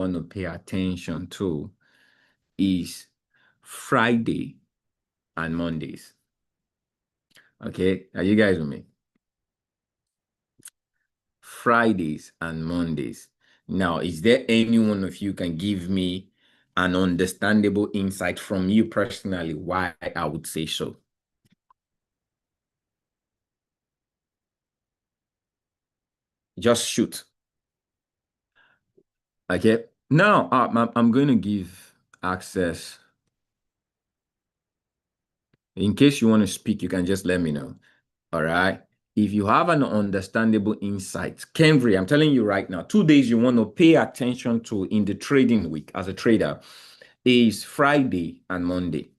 want to pay attention to is Friday and Mondays. Okay, are you guys with me? Fridays and Mondays. Now, is there any one of you can give me an understandable insight from you personally why I would say so? Just shoot. Okay. Now, I'm going to give access. In case you want to speak, you can just let me know. All right. If you have an understandable insight, Kenry, I'm telling you right now, 2 days you want to pay attention to in the trading week as a trader is Friday and Monday.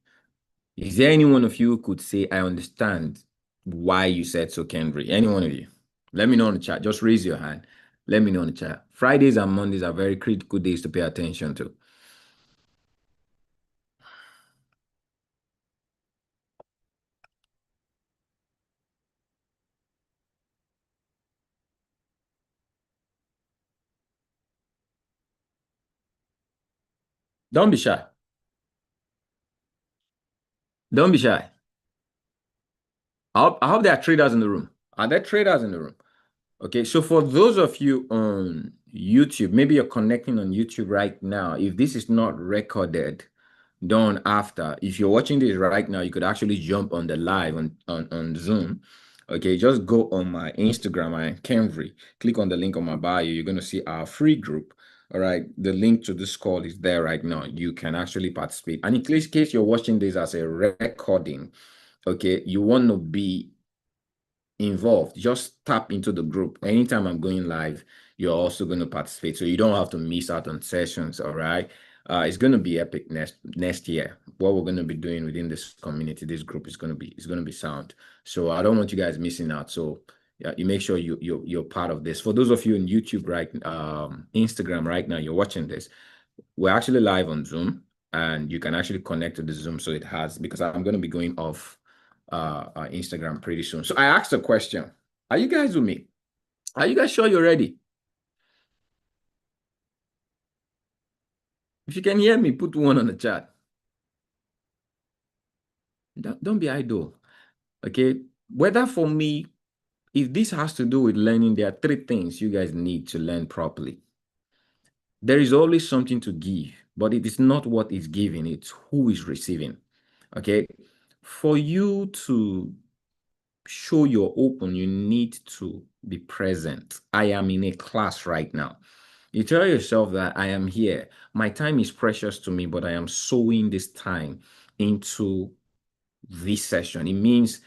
Is there any one of you who could say, I understand why you said so, Kenry? Any one of you? Let me know in the chat. Just raise your hand. Let me know in the chat. Fridays and Mondays are very critical days to pay attention to. Don't be shy. Don't be shy. I hope there are traders in the room. Are there traders in the room? Okay, so for those of you on YouTube, maybe you're connecting on YouTube right now. If this is not recorded, done after, if you're watching this right now, you could actually jump on the live on Zoom. Okay, just go on my Instagram and Kenry, click on the link on my bio. You're going to see our free group. All right, the link to this call is there right now. You can actually participate. And in case you're watching this as a recording, okay, you want to be involved, just tap into the group. Anytime I'm going live, you're also going to participate, so you don't have to miss out on sessions. All right. It's going to be epic next year. What we're going to be doing within this community, this group is going to be sound. So I don't want you guys missing out. So yeah, you make sure you're part of this. For those of you on YouTube, right, Instagram right now, you're watching this. We're actually live on Zoom, and you can actually connect to the Zoom. So it has, because I'm going to be going off Instagram pretty soon. So I asked a question. Are you guys with me? Are you guys sure you're ready? If you can hear me, put one on the chat. Don't be idle. Okay. Whether for me, if this has to do with learning, there are three things you guys need to learn properly. There is always something to give, but it is not what is giving, it's who is receiving. Okay. For you to show you're open, you need to be present. I am in a class right now. You tell yourself that I am here. My time is precious to me, but I am sowing this time into this session. It means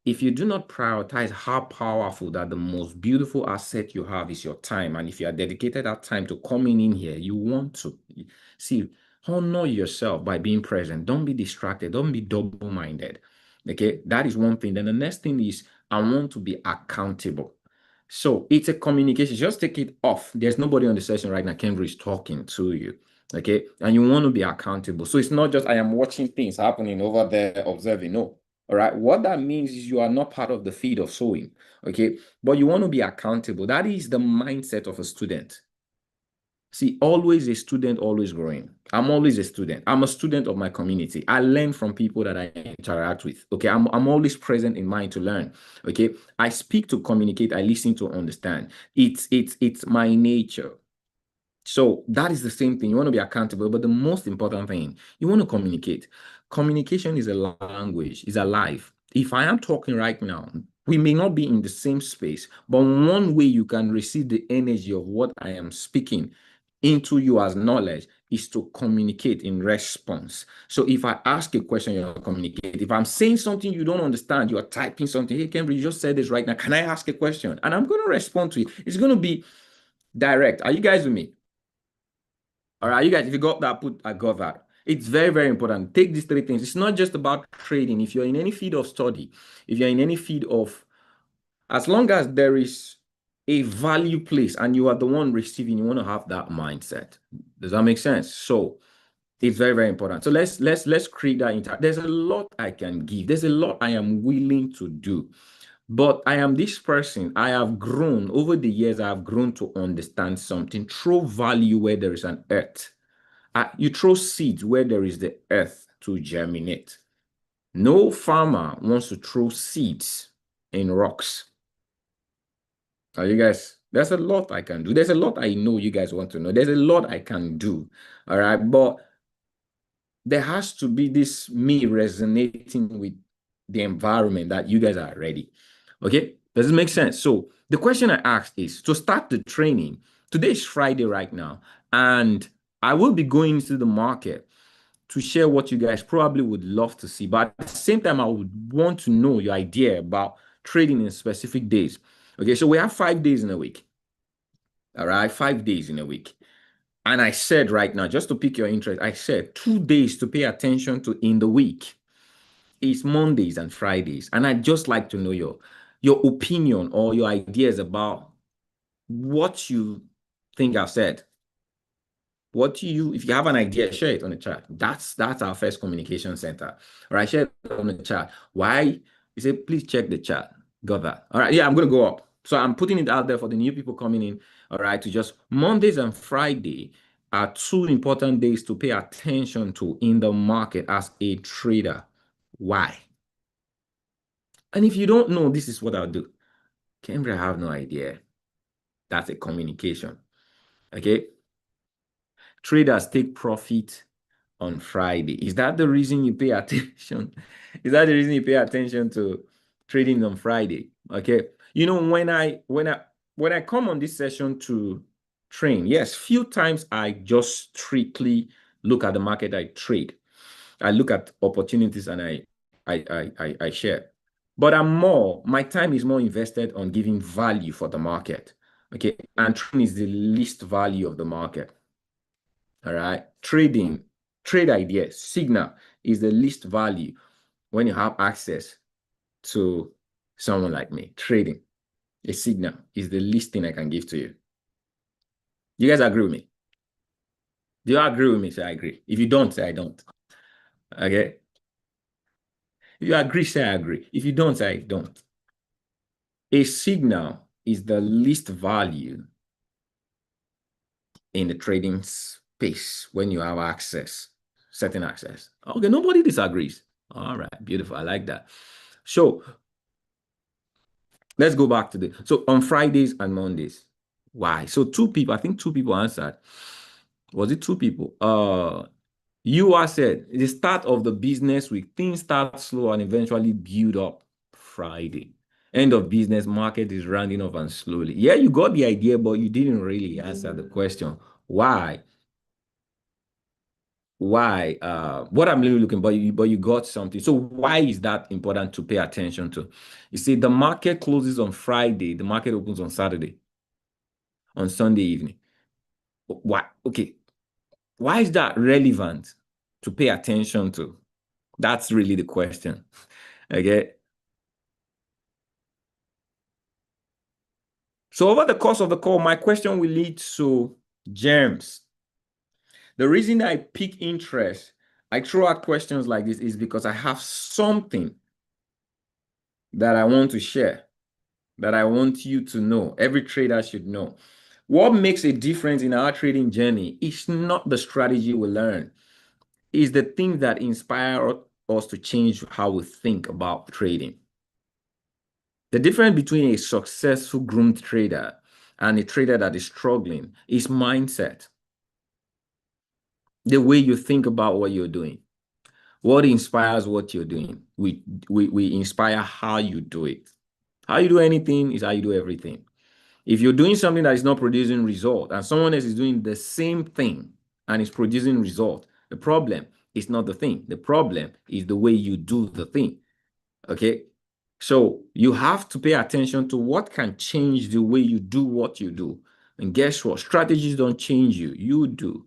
if you do not prioritize how powerful that the most beautiful asset you have is your time, and if you are dedicated that time to coming in here, you want to see, honor yourself by being present. Don't be distracted. Don't be double-minded. Okay, that is one thing. Then the next thing is I want to be accountable. So it's a communication. Just take it off. There's nobody on the session right now. Kendra is talking to you. Okay, and you want to be accountable. So it's not just I am watching things happening over there, observing. No. All right. What that means is you are not part of the feed of sowing. Okay. But you want to be accountable. That is the mindset of a student. See, always a student, always growing. I'm always a student. I'm a student of my community. I learn from people that I interact with. Okay. I'm always present in mind to learn. Okay. I speak to communicate. I listen to understand. It's my nature. So that is the same thing. You want to be accountable, but the most important thing, you want to communicate. Communication is a language, is alive. If I am talking right now, we may not be in the same space, but one way you can receive the energy of what I am speaking into you as knowledge is to communicate in response. So if I ask a question, you communicate. If I'm saying something you don't understand, you're typing something. Hey, Cambridge, you just said this right now. Can I ask a question? And I'm going to respond to it. It's going to be direct. Are you guys with me? All right, you guys, if you got that, I got that. It's very, very important. Take these three things. It's not just about trading. If you're in any field of study, if you're in any field of, as long as there is a value place and you are the one receiving, you want to have that mindset. Does that make sense? So it's very, very important. So let's create that. There's a lot I can give. There's a lot I am willing to do. But I am this person. I have grown over the years. I have grown to understand something. Throw value where there is an earth. You throw seeds where there is the earth to germinate. No farmer wants to throw seeds in rocks. Are you guys? There's a lot I can do. There's a lot I know you guys want to know. There's a lot I can do. All right. But there has to be this me resonating with the environment that you guys are ready. Okay. Does it make sense? So the question I asked is to start the training. Today is Friday right now, and I will be going into the market to share what you guys probably would love to see. But at the same time, I would want to know your idea about trading in specific days. Okay, so we have 5 days in a week. All right, 5 days in a week. And I said right now, just to pick your interest, I said 2 days to pay attention to in the week is Mondays and Fridays. And I'd just like to know your opinion or your ideas about what you think I've said. If you have an idea, share it on the chat. That's our first communication center. All right, share it on the chat. Why? You say, please check the chat. Got that. All right, yeah, I'm gonna go up. So I'm putting it out there for the new people coming in. All right, to just Mondays and Friday are two important days to pay attention to in the market as a trader. Why? And if you don't know, this is what I'll do. Cambria, I have no idea. That's a communication. Okay. Traders take profit on Friday. Is that the reason you pay attention? Is that the reason you pay attention to trading on Friday? Okay. You know, when I come on this session to train, yes, few times I just strictly look at the market I trade. I look at opportunities and I share. But my time is more invested on giving value for the market. Okay. And trading is the least value of the market. All right. Trade ideas, signal is the least value when you have access to someone like me. Trading, a signal is the least thing I can give to you. You guys agree with me? Do you agree with me? Say I agree. If you don't, say I don't. Okay. If you agree, say I agree. If you don't, say I don't. A signal is the least value in the trading space when you have access, certain access. Okay, nobody disagrees. All right, beautiful. I like that. So let's go back to so on Fridays and Mondays. Why? So I think two people answered. Was it two people? You are said the start of the business week, things start slow and eventually build up Friday. End of business, market is rounding off and slowly. Yeah, you got the idea, but you didn't really answer the question. Why? Why? What I'm really looking, but you got something. So why is that important to pay attention to? You see, the market closes on Friday, the market opens on Saturday, on Sunday evening. Why? Okay. Why is that relevant to pay attention to? That's really the question. Okay. So over the course of the call, my question will lead to gems. The reason I pick interest, I throw out questions like this is because I have something that I want to share, that I want you to know. Every trader should know. What makes a difference in our trading journey is not the strategy we learn, it's the things that inspire us to change how we think about trading. The difference between a successful groomed trader and a trader that is struggling is mindset. The way you think about what you're doing. What inspires what you're doing? We inspire how you do it. How you do anything is how you do everything. If you're doing something that is not producing result and someone else is doing the same thing and is producing result, the problem is not the thing. The problem is the way you do the thing. Okay. So you have to pay attention to what can change the way you do what you do. And guess what? Strategies don't change you. You do.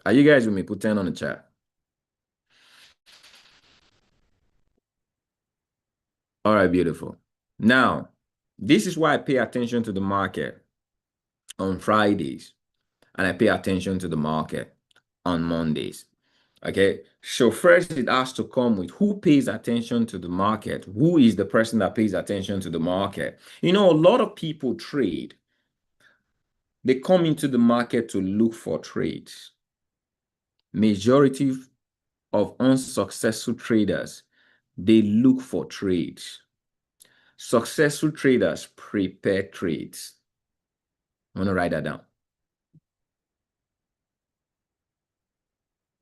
Are you guys with me? Put 10 on the chat. All right, beautiful. Now, this is why I pay attention to the market on Fridays and I pay attention to the market on Mondays. Okay, so first it has to come with who pays attention to the market. Who is the person that pays attention to the market? You know, a lot of people trade. They come into the market to look for trades. Majority of unsuccessful traders, they look for trades. Successful traders prepare trades. I'm gonna write that down.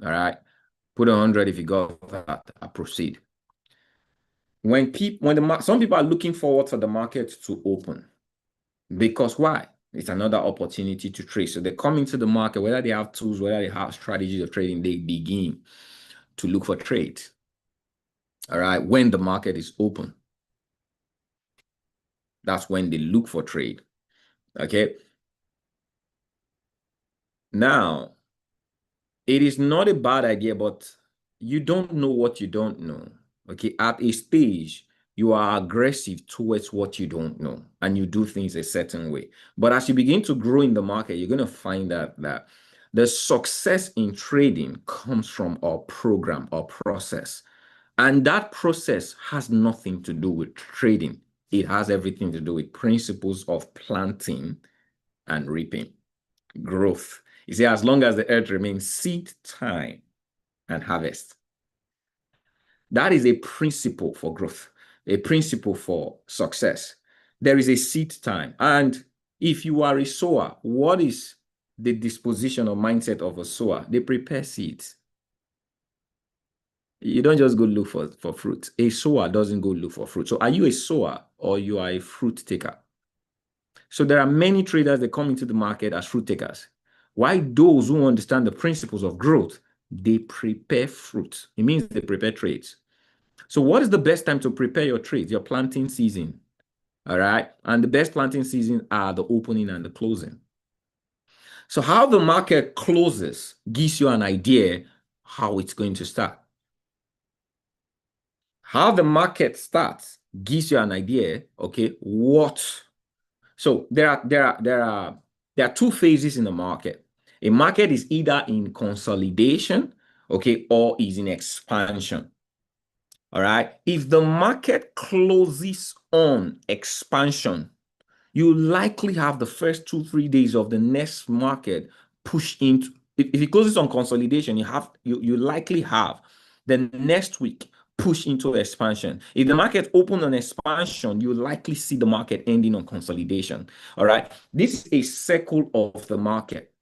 All right. Put 100 if you got that. I proceed. Some people are looking forward for the market to open. Because why? It's another opportunity to trade. So they come into the market, whether they have tools, whether they have strategies of trading, they begin to look for trades. All right. When the market is open, that's when they look for trade. Okay. Now, it is not a bad idea, but you don't know what you don't know. Okay. At a stage, you are aggressive towards what you don't know and you do things a certain way. But as you begin to grow in the market, you're going to find out that the success in trading comes from our program, our process. And that process has nothing to do with trading. It has everything to do with principles of planting and reaping, growth. You see, as long as the earth remains, seed time and harvest. That is a principle for growth, a principle for success. There is a seed time. And if you are a sower, what is the disposition or mindset of a sower? They prepare seeds. You don't just go look for fruit. A sower doesn't go look for fruit. So are you a sower or you are a fruit taker? So there are many traders that come into the market as fruit takers. Why those who understand the principles of growth, they prepare fruit. It means they prepare trades. So what is the best time to prepare your trades? Your planting season. All right. And the best planting season are the opening and the closing. So how the market closes gives you an idea how it's going to start. How the market starts gives you an idea, okay, what. So there are two phases in the market. A market is either in consolidation, okay, or is in expansion. All right. If the market closes on expansion, you likely have the first 2-3 days of the next market push into. If it closes on consolidation, you likely have the next week push into expansion. If the market open on expansion, you likely see the market ending on consolidation. All right. This is a circle of the market.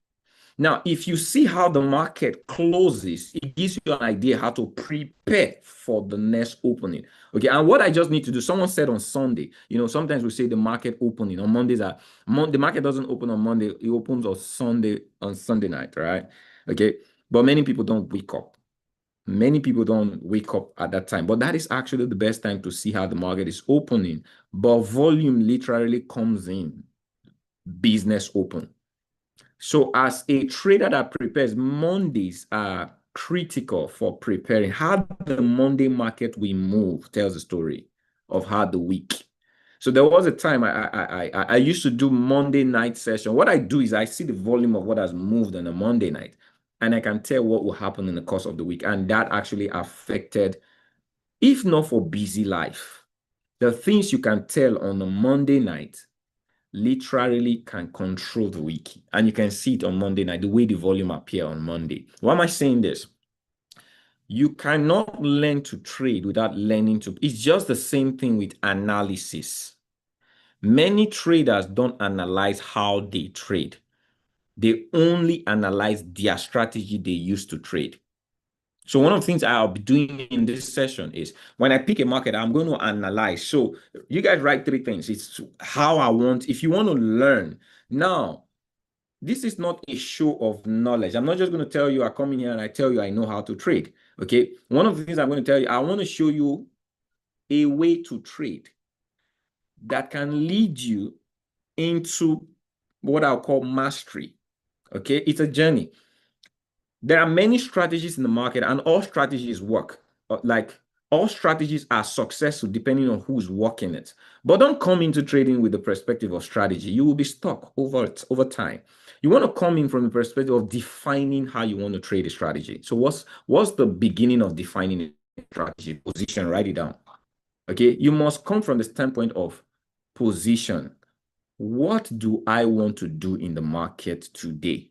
Now, if you see how the market closes, it gives you an idea how to prepare for the next opening. Okay, and what I just need to do, someone said on Sunday, sometimes we say the market opening on Mondays the market doesn't open on Monday, it opens on Sunday night, right? Okay, but many people don't wake up. Many people don't wake up at that time, but that is actually the best time to see how the market is opening. But volume literally comes in, business open. So as a trader that prepares, Mondays are critical for preparing. How the Monday market will move tells the story of how the week. So there was a time I used to do Monday night session. What I do is I see the volume of what has moved on a Monday night, and I can tell what will happen in the course of the week. And that actually affected, if not for busy life, the things you can tell on a Monday night literally can control the week. And you can see it on Monday night, the way the volume appear on Monday. Why am I saying this? You cannot learn to trade without learning to. It's just the same thing with analysis. Many traders don't analyze how they trade. They only analyze their strategy they use to trade. So one of the things I'll be doing in this session is when I pick a market, I'm going to analyze. So you guys write 3 things. It's how I want. If you want to learn. Now, this is not a show of knowledge. I'm not just going to tell you, I come in here and I tell you I know how to trade. Okay. One of the things I'm going to tell you, I want to show you a way to trade that can lead you into what I'll call mastery. Okay. It's a journey. There are many strategies in the market and all strategies work. Like All strategies are successful depending on who's working it. But don't come into trading with the perspective of strategy. You will be stuck over time. You want to come in from the perspective of defining how you want to trade a strategy. So what's the beginning of defining a strategy? Position, write it down. Okay, you must come from the standpoint of position. What do I want to do in the market today?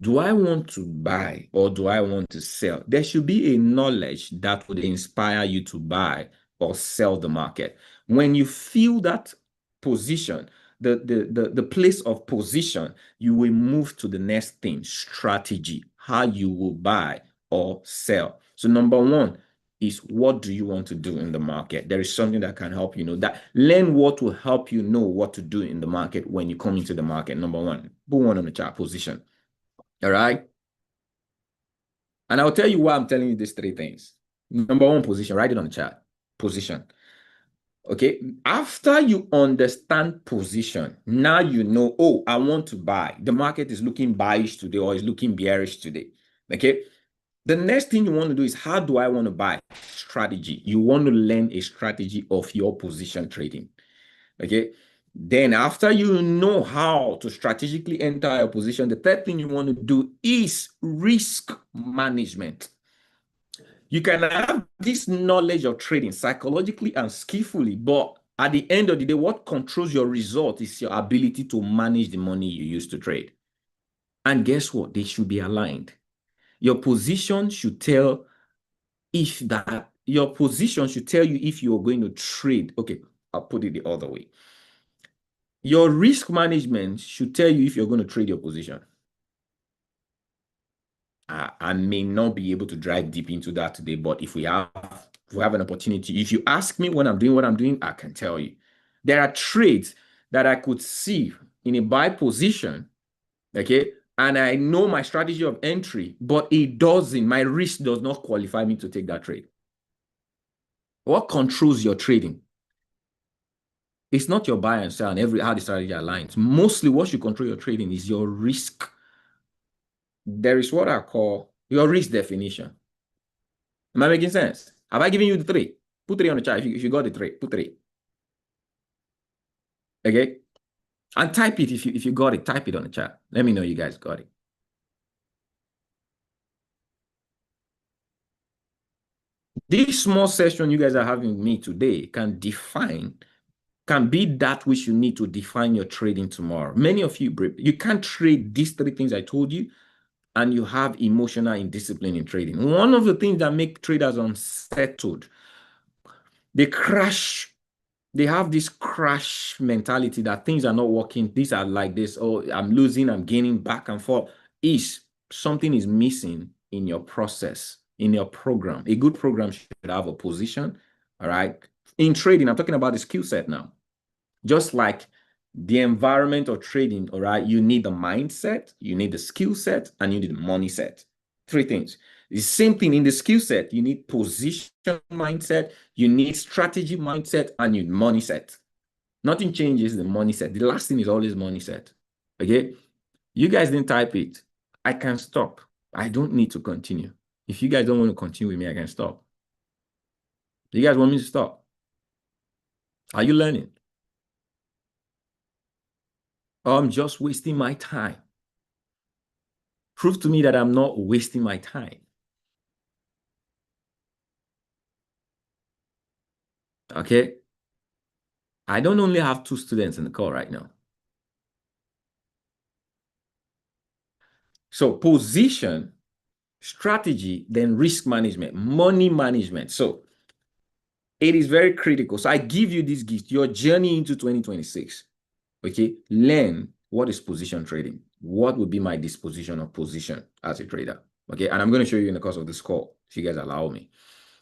Do I want to buy or do I want to sell? There should be a knowledge that would inspire you to buy or sell the market. When you feel that position, the place of position, you will move to the next thing, strategy, how you will buy or sell. So number one is, what do you want to do in the market? There is something that can help you know that. Learn what will help you know what to do in the market when you come into the market. Number one, put one on the chart, position. All right. And I'll tell you why I'm telling you these three things. Number one, position. Write it on the chart. Position. Okay. After you understand position, now you know, oh, I want to buy. The market is looking bullish today or is looking bearish today. Okay. The next thing you want to do is, how do I want to buy? Strategy. You want to learn a strategy of your position trading. Okay. Then after you know how to strategically enter your position, the third thing you want to do is risk management. You can have this knowledge of trading psychologically and skillfully, but at the end of the day, what controls your result is your ability to manage the money you use to trade. And guess what? They should be aligned. Your position should tell if that your position should tell you if you're going to trade. Okay, I'll put it the other way. Your risk management should tell you if you're going to trade your position. I may not be able to drive deep into that today, but if we have an opportunity, if you ask me when I'm doing what I'm doing, I can tell you. There are trades that I could see in a buy position, okay, and I know my strategy of entry, but my risk does not qualify me to take that trade. What controls your trading? It's not your buy and sell and how the strategy aligns. Mostly what you control your trading is your risk. There is what I call your risk definition. Am I making sense? Have I given you the three? Put three on the chart. If you got the three, put three. Okay? And type it if you got it. Type it on the chat. Let me know you guys got it. This small session you guys are having with me today can be that which you need to define your trading tomorrow. Many of you can't trade these three things I told you, and you have emotional indiscipline in trading. One of the things that make traders unsettled, they have this crash mentality that things are not working. These are like this. Oh, I'm losing, I'm gaining, back and forth. Something is missing in your process, in your program. A good program should have a position. All right. In trading, I'm talking about the skill set now. Just like the environment of trading, all right, you need the mindset, you need the skill set, and you need the money set. Three things. The same thing in the skill set. You need position mindset, you need strategy mindset, and you need money set. Nothing changes the money set. The last thing is always money set. Okay? You guys didn't type it. I can stop. I don't need to continue. If you guys don't want to continue with me, I can stop. You guys want me to stop? Are you learning? I'm just wasting my time. Prove to me that I'm not wasting my time. Okay? I don't only have 2 students in the call right now. So position, strategy, then risk management, money management. So it is very critical. So I give you this gift, your journey into 2026. Okay? Learn what is position trading. What would be my disposition of position as a trader? Okay? And I'm going to show you in the course of this call, if you guys allow me.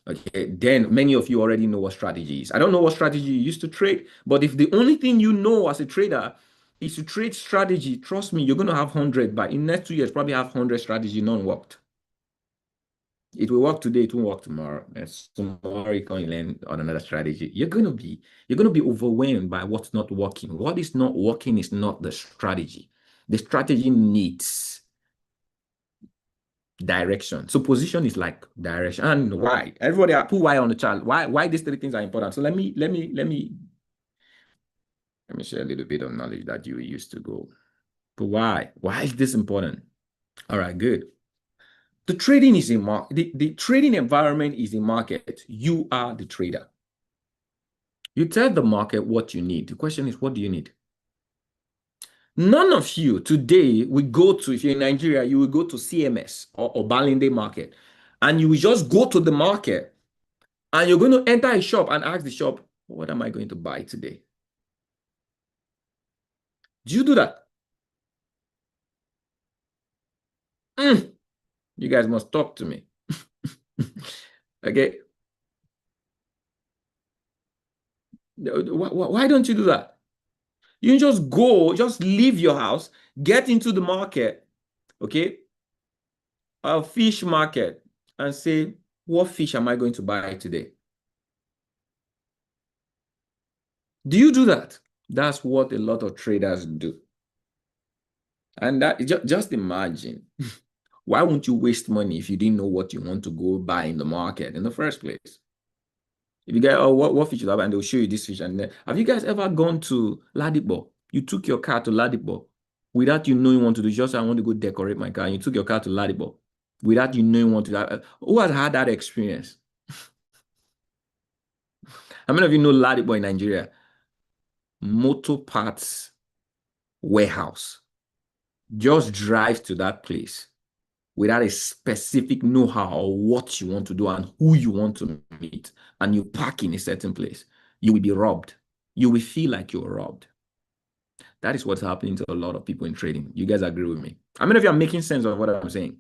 Okay, then many of you already know what strategy is. I don't know what strategy you used to trade, but if the only thing you know as a trader is to trade strategy, trust me, you're going to have 100, but in the next 2 years, probably have 100 strategy non-worked. It will work today, it won't work tomorrow. And tomorrow you can learn on another strategy. You're going to be overwhelmed by what's not working. What is not working is not the strategy. The strategy needs Direction. So position is like direction. And why? Everybody put why on the chart. Why these three things are important. So let me share a little bit of knowledge that you used to go. But why? Why is this important? All right, good. The trading is a market. The trading environment is a market. You are the trader. You tell the market what you need. The question is, what do you need? None of you today will go to, if you're in Nigeria, you will go to CMS or Balinde market, and you will just go to the market and you're going to enter a shop and ask the shop, what am I going to buy today? Do you do that? You guys must talk to me. Okay. Why don't you do that? You just go, just leave your house, get into the market, okay, a fish market, and say, what fish am I going to buy today? Do you do that? That's what a lot of traders do. And that just imagine, why won't you waste money if you didn't know what you want to go buy in the market in the first place? If you get, oh, what fish you have, and they'll show you this fish. And then, have you guys ever gone to Ladipo? You took your car to Ladipo without you knowing what to do. Just, I want to go decorate my car. And you took your car to Ladipo without you knowing what to do. Who has had that experience? How many of you know Ladipo in Nigeria? Motor parts warehouse. Just drive to that place without a specific know-how or what you want to do and who you want to meet, and you park in a certain place, you will be robbed. You will feel like you're robbed. That is what's happening to a lot of people in trading. You guys agree with me? I mean, if you're making sense of what I'm saying.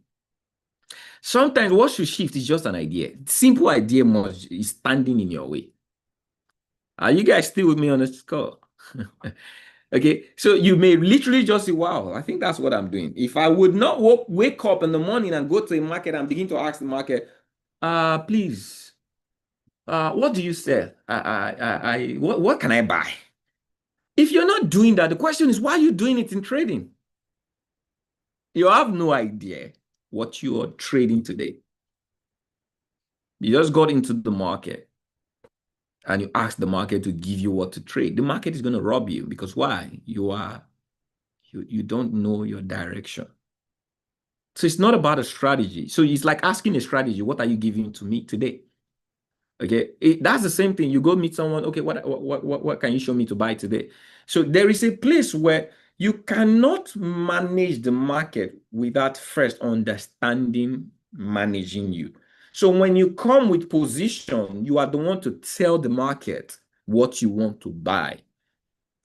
Sometimes what should shift is just an idea. Simple idea is standing in your way. Are you guys still with me on this call? Okay, so you may literally just say, wow, I think that's what I'm doing. If I would not wake up in the morning and go to a market and begin to ask the market, please, what do you sell? What can I buy? If you're not doing that, the question is, why are you doing it in trading? You have no idea what you are trading today. You just got into the market and you ask the market to give you what to trade. The market is going to rob you because why? You don't know your direction. So it's not about a strategy. So it's like asking a strategy, what are you giving to me today? Okay, that's the same thing. You go meet someone, okay, what can you show me to buy today? So there is a place where you cannot manage the market without first understanding managing you. So when you come with position, you are the one to tell the market what you want to buy.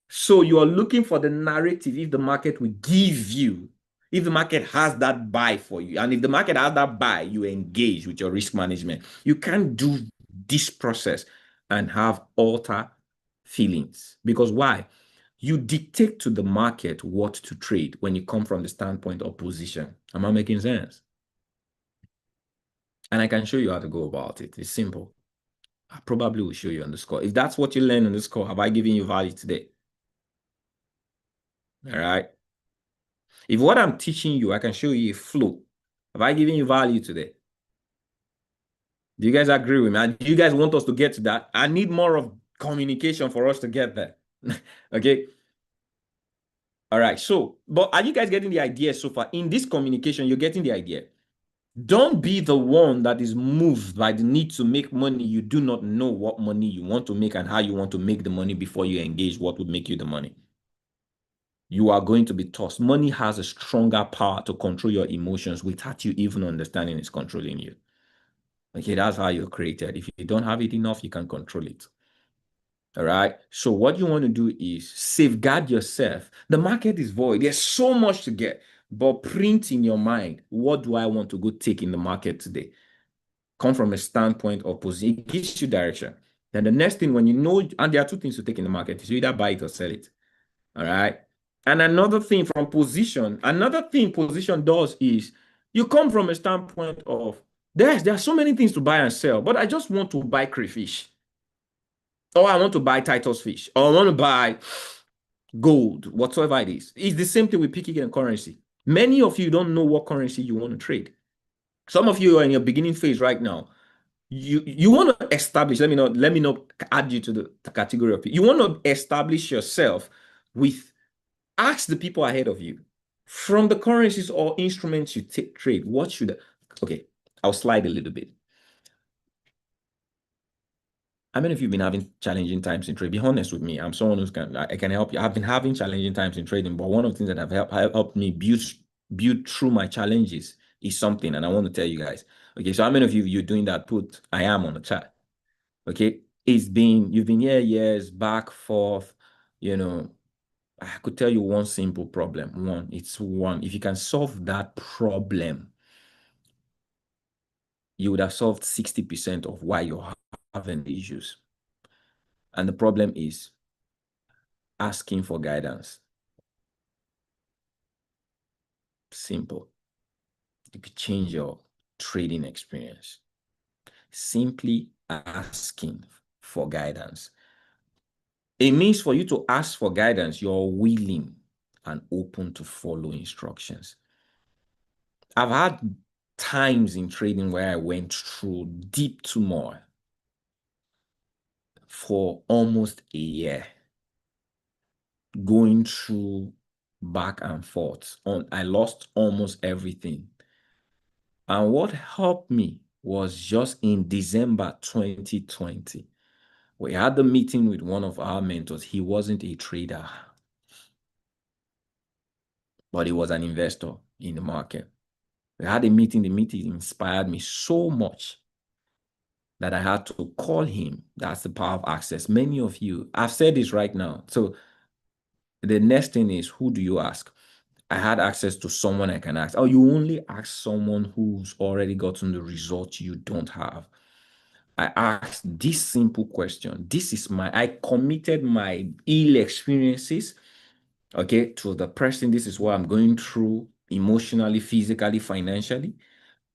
So you are looking for the narrative if the market will give you, if the market has that buy for you. And if the market has that buy, you engage with your risk management. You can't do this process and have alter feelings. Because why? You dictate to the market what to trade when you come from the standpoint of position. Am I making sense? And I can show you how to go about it. It's simple. I probably will show you on the score. If that's what you learn on the score, have I given you value today? All right. If what I'm teaching you, I can show you a flow. Have I given you value today? Do you guys agree with me? And do you guys want us to get to that? I need more of communication for us to get there. Okay. All right. So, but are you guys getting the idea so far? In this communication, you're getting the idea. Don't be the one that is moved by the need to make money. You do not know what money you want to make and how you want to make the money before you engage what would make you the money. You are going to be tossed. Money has a stronger power to control your emotions without you even understanding it's controlling you. Okay, that's how you're created. If you don't have it enough, you can control it. All right. So what you want to do is safeguard yourself. The market is void. There's so much to get, but print in your mind, what do I want to go take in the market today? Come from a standpoint of position. It gives you direction. Then the next thing, when you know, and there are two things to take in the market, is you either buy it or sell it. All right. And another thing from position, another thing position does is you come from a standpoint of there are so many things to buy and sell, but I just want to buy crayfish. Or I want to buy Titus fish. Or I want to buy gold, whatsoever it is. It's the same thing with picking and currency. Many of you don't know what currency you want to trade. Some of you are in your beginning phase right now. You want to establish, let me not add you to the category of you want to establish yourself with, ask the people ahead of you from the currencies or instruments you trade. What should okay, I'll slide a little bit. How many of you have been having challenging times in trade? Be honest with me. I'm someone I can help you. I've been having challenging times in trading, but one of the things that have helped me build through my challenges is something, and I want to tell you guys. Okay, so how many of you're doing that? Put I am on the chat. Okay, you've been here years, back, forth, you know. I could tell you one simple problem. If you can solve that problem, you would have solved 60% of why you're having issues. And the problem is asking for guidance. Simple. You could change your trading experience. Simply asking for guidance. It means for you to ask for guidance, you're willing and open to follow instructions. I've had times in trading where I went through deep turmoil for almost a year, going through back and forth. I lost almost everything. And what helped me was just in December 2020. We had the meeting with one of our mentors. He wasn't a trader, but he was an investor in the market. We had a meeting. The meeting inspired me so much that I had to call him. That's the power of access. Many of you, I've said this right now. So the next thing is, who do you ask? I had access to someone I can ask. Oh, you only ask someone who's already gotten the result you don't have. I asked this simple question. I committed my ill experiences, okay, to the person. This is what I'm going through emotionally, physically, financially.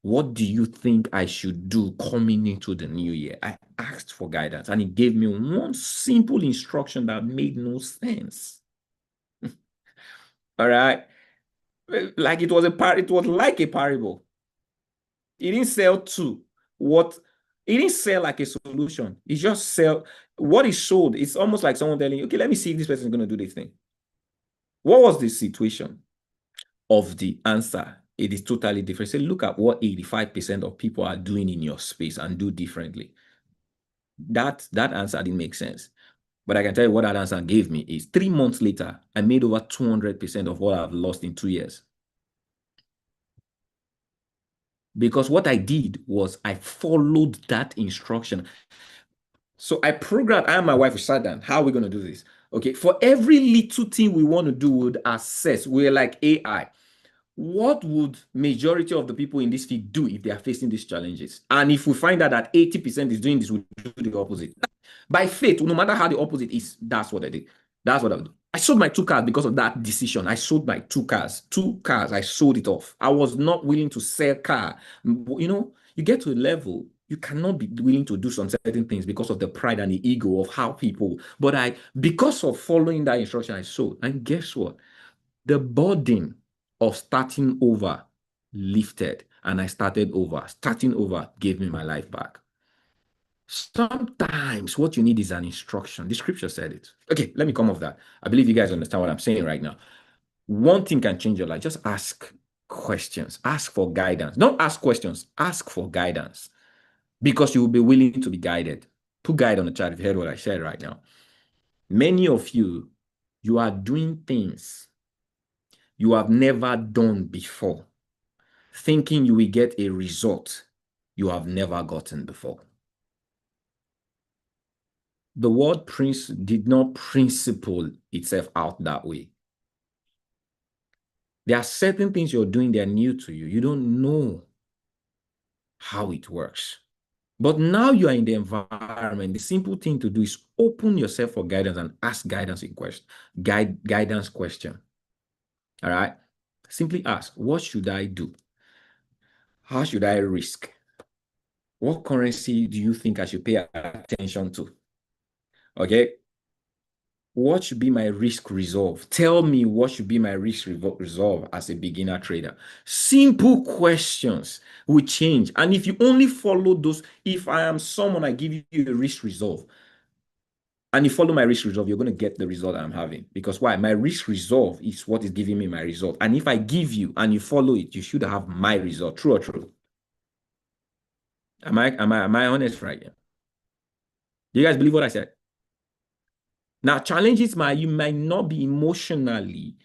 What do you think I should do coming into the new year? I asked for guidance and he gave me one simple instruction that made no sense. All right. Like it was like a parable. He didn't sell two. What He didn't sell like a solution. He just sell what he sold. It's almost like someone telling you, okay, let me see if this person is going to do this thing. What was the situation of the answer? It is totally different. Say, look at what 85% of people are doing in your space and do differently. That answer didn't make sense. But I can tell you what that answer gave me is 3 months later, I made over 200% of what I've lost in 2 years. Because what I did was I followed that instruction. So I programmed, I and my wife, we sat down. How are we going to do this? Okay, for every little thing we want to do, we would assess. We're like AI. What would majority of the people in this field do if they are facing these challenges? And if we find out that 80% is doing this, we do the opposite. By faith, no matter how the opposite is, that's what I did. That's what I would do. I sold my 2 cars because of that decision. I sold my 2 cars. 2 cars, I sold it off. I was not willing to sell car. You get to a level, you cannot be willing to do some certain things because of the pride and the ego of how people. But because of following that instruction, I sold. And guess what? The burden of starting over lifted, and I started over. Starting over gave me my life back. Sometimes what you need is an instruction. The scripture said it. Okay, let me come off that. I believe you guys understand what I'm saying right now. One thing can change your life. Just ask questions. Ask for guidance. Don't ask questions. Ask for guidance because you will be willing to be guided. Put guide on the chat if you heard what I said right now. Many of you, you are doing things you have never done before, thinking you will get a result you have never gotten before. The word prince did not principle itself out that way. There are certain things you're doing, they're new to you. You don't know how it works. But now you are in the environment. The simple thing to do is open yourself for guidance and ask guidance guidance question. All right. Simply ask, what should I do? How should I risk? What currency do you think I should pay attention to? Okay. what should be my risk resolve? Tell me what should be my risk resolve as a beginner trader. Simple questions will change. And if you only follow those, if I am someone, I give you a risk resolve, and you follow my risk resolve, you're going to get the result I'm having. Because why? My risk resolve is what is giving me my result. And if I give you and you follow it, you should have my result. True or true? Am I honest right here? Do you guys believe what I said? Now, challenges you might not be emotionally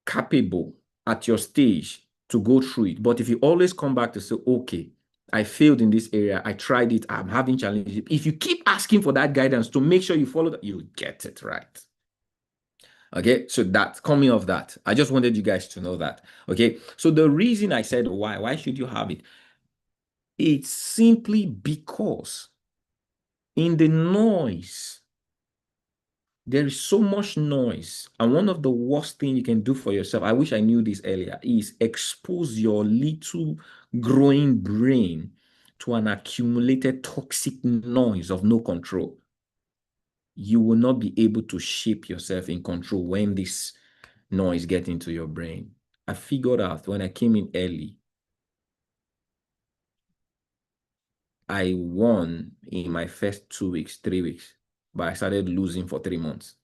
capable at your stage to go through it. But if you always come back to say, okay, I failed in this area, I tried it, I'm having challenges. If you keep asking for that guidance to make sure you follow that, you get it right. Okay, so that's coming off that. I just wanted you guys to know that. Okay, so the reason I said why should you have it? It's simply because in the noise, there is so much noise. And one of the worst things you can do for yourself, I wish I knew this earlier, is expose your little growing brain to an accumulated toxic noise of no control. You will not be able to shape yourself in control when this noise gets into your brain. I figured out when I came in early, I won in my first 2 weeks, 3 weeks, but I started losing for 3 months.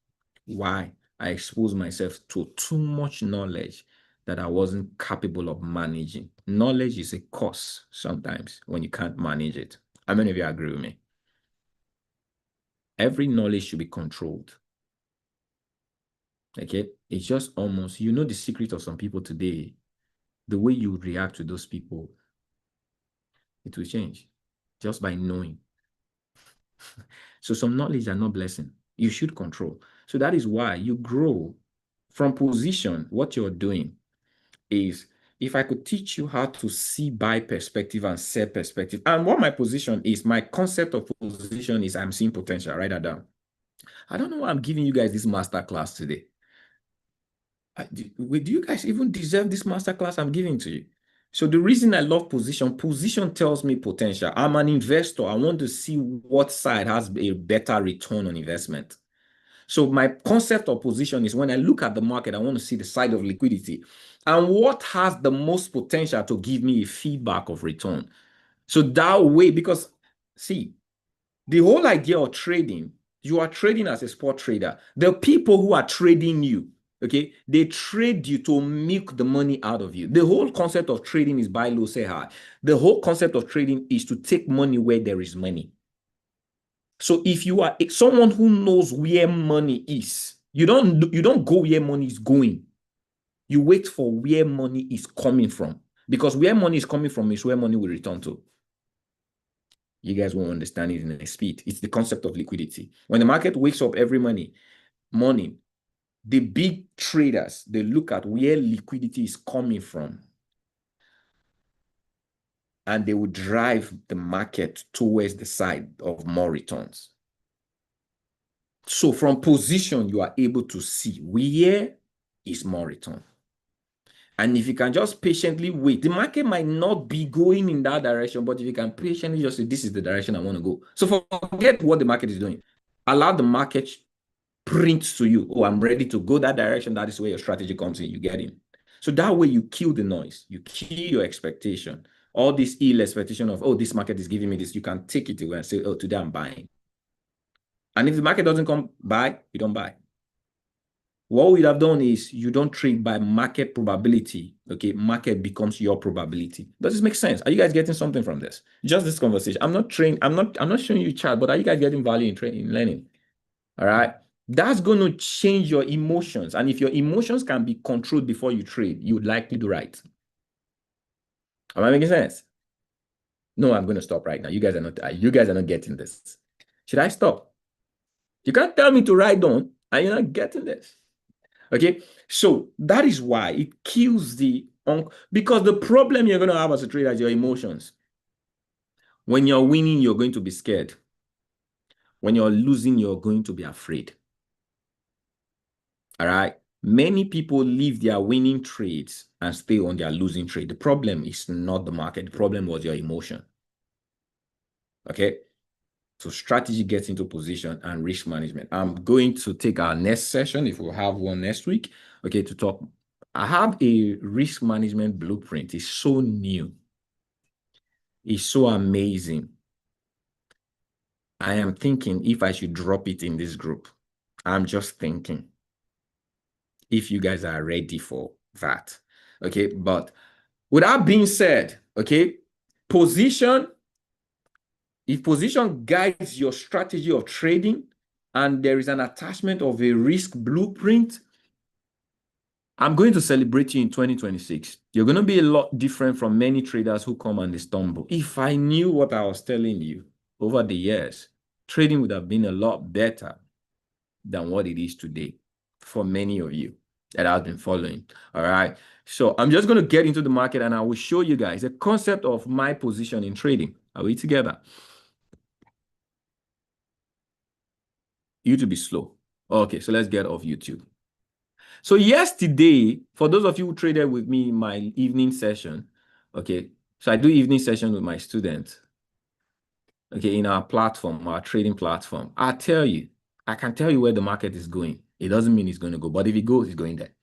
Why? I exposed myself to too much knowledge that I wasn't capable of managing. Knowledge is a curse sometimes when you can't manage it. How many of you agree with me? Every knowledge should be controlled. Okay? It's just almost, you know, the secret of some people today, the way you react to those people, it will change just by knowing. So some knowledge are not blessing. You should control. So that is why you grow from position. What you're doing is, if I could teach you how to see buy perspective and sell perspective, and what my position is, my concept of position is I'm seeing potential. Write that down. I don't know why I'm giving you guys this master class today. Do you guys even deserve this master class I'm giving to you? So the reason I love position tells me potential. I'm an investor. I want to see what side has a better return on investment. So my concept of position is when I look at the market, I want to see the side of liquidity and what has the most potential to give me a feedback of return. So that way, because see, the whole idea of trading, you are trading as a spot trader. The people who are trading you, okay, they trade you to milk the money out of you. The whole concept of trading is buy low, sell high. The whole concept of trading is to take money where there is money. So if you are someone who knows where money is, you don't go where money is going. You wait for where money is coming from, because where money is coming from is where money will return to. You guys won't understand it in a speed. It's the concept of liquidity. When the market wakes up every morning, the big traders, they look at where liquidity is coming from, and they will drive the market towards the side of more returns. So from position, you are able to see where is more return. And if you can just patiently wait, the market might not be going in that direction, but if you can patiently just say, this is the direction I want to go. So forget what the market is doing. Allow the market print to you, oh, I'm ready to go that direction. That is where your strategy comes in. You get in. So that way you kill the noise. You kill your expectation. All this ill expectation of, oh, this market is giving me this. You can take it away and say, oh, today I'm buying. And if the market doesn't come buy, you don't buy. What we'd have done is you don't trade by market probability. Okay, market becomes your probability. Does this make sense? Are you guys getting something from this? Just this conversation. I'm not showing you chat, but are you guys getting value in training, learning? All right. That's going to change your emotions. And if your emotions can be controlled before you trade, you would likely do right. Am I making sense? No, I'm going to stop right now. You guys are not getting this. Should I stop? You can't tell me to write down and you're not getting this. Okay, so that is why it kills because the problem you're going to have as a trader is your emotions. When you're winning, you're going to be scared. When you're losing, you're going to be afraid. All right. Many people leave their winning trades and stay on their losing trade. The problem is not the market. The problem was your emotion. Okay. So strategy gets into position and risk management. I'm going to take our next session, if we'll have one next week, okay, to talk. I have a risk management blueprint. It's so new. It's so amazing. I am thinking if I should drop it in this group. I'm just thinking if you guys are ready for that. Okay, but with that being said, okay, position, if position guides your strategy of trading and there is an attachment of a risk blueprint, I'm going to celebrate you in 2026. You're going to be a lot different from many traders who come and they stumble. If I knew what I was telling you over the years, trading would have been a lot better than what it is today for many of you that I've been following. All right. So I'm just going to get into the market and I will show you guys the concept of my position in trading. Are we together? YouTube is slow. Okay, so let's get off YouTube. So yesterday, for those of you who traded with me in my evening session, okay, so I do evening session with my students, okay, in our platform, our trading platform. I can tell you where the market is going. It doesn't mean it's going to go, but if it goes, it's going there.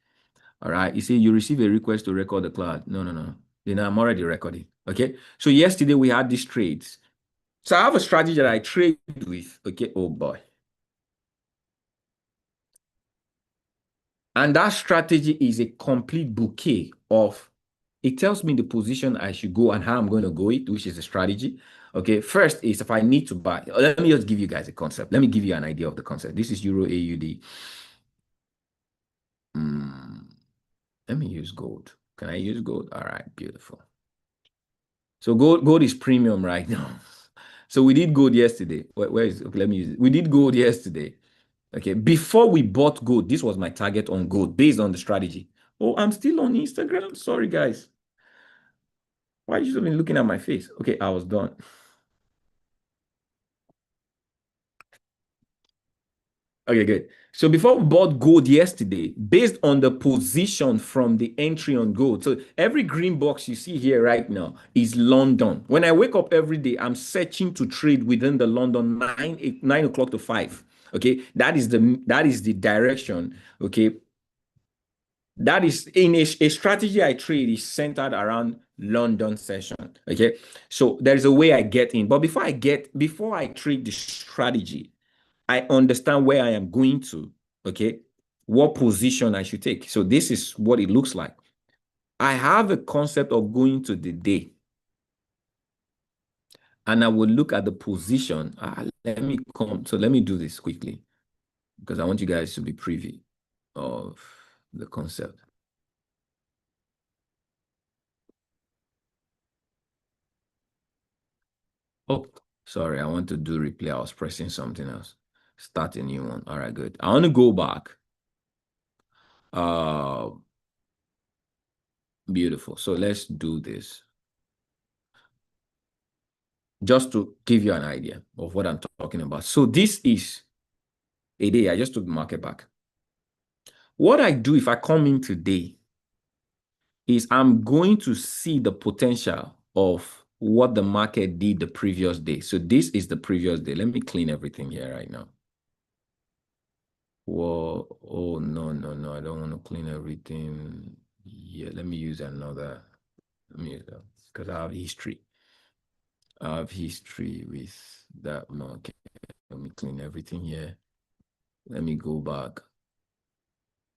All right. You see, you receive a request to record the cloud. No. Then I'm already recording. Okay. So yesterday we had these trades. So I have a strategy that I trade with. Okay. Oh boy. And that strategy is a complete bouquet of, it tells me the position I should go and how I'm going to go it, which is a strategy. Okay. First is if I need to buy, let me just give you guys a concept. Let me give you an idea of the concept. This is Euro AUD. Let me use gold. Can I use gold? All right. Beautiful. So gold is premium right now. So we did gold yesterday. Where is, okay, let me use it. We did gold yesterday. Okay, before we bought gold, this was my target on gold based on the strategy. Oh, I'm still on Instagram. Sorry, guys. Why are you been looking at my face? Okay, I was done. Okay, good. So before we bought gold yesterday, based on the position from the entry on gold. So every green box you see here right now is London. When I wake up every day, I'm searching to trade within the London 9 o'clock to 5. Okay, that is the direction. Okay, that is in a strategy I trade is centered around London session. Okay, so there's a way I get in, but before I trade the strategy, I understand where I am going to, okay, what position I should take. So this is what it looks like. I have a concept of going to the day, and I will look at the position. Let me do this quickly because I want you guys to be privy of the concept. Oh, sorry, I want to do replay. I was pressing something else. Start a new one. All right, good. I want to go back. Beautiful. So let's do this. Just to give you an idea of what I'm talking about. So this is a day. I just took the market back. What I do if I come in today is I'm going to see the potential of what the market did the previous day. So this is the previous day. Let me clean everything here right now. Whoa, oh, no. I don't want to clean everything. Yeah, let me use another. Let me use that because I have history. I have history with that market. Let me clean everything here. Let me go back.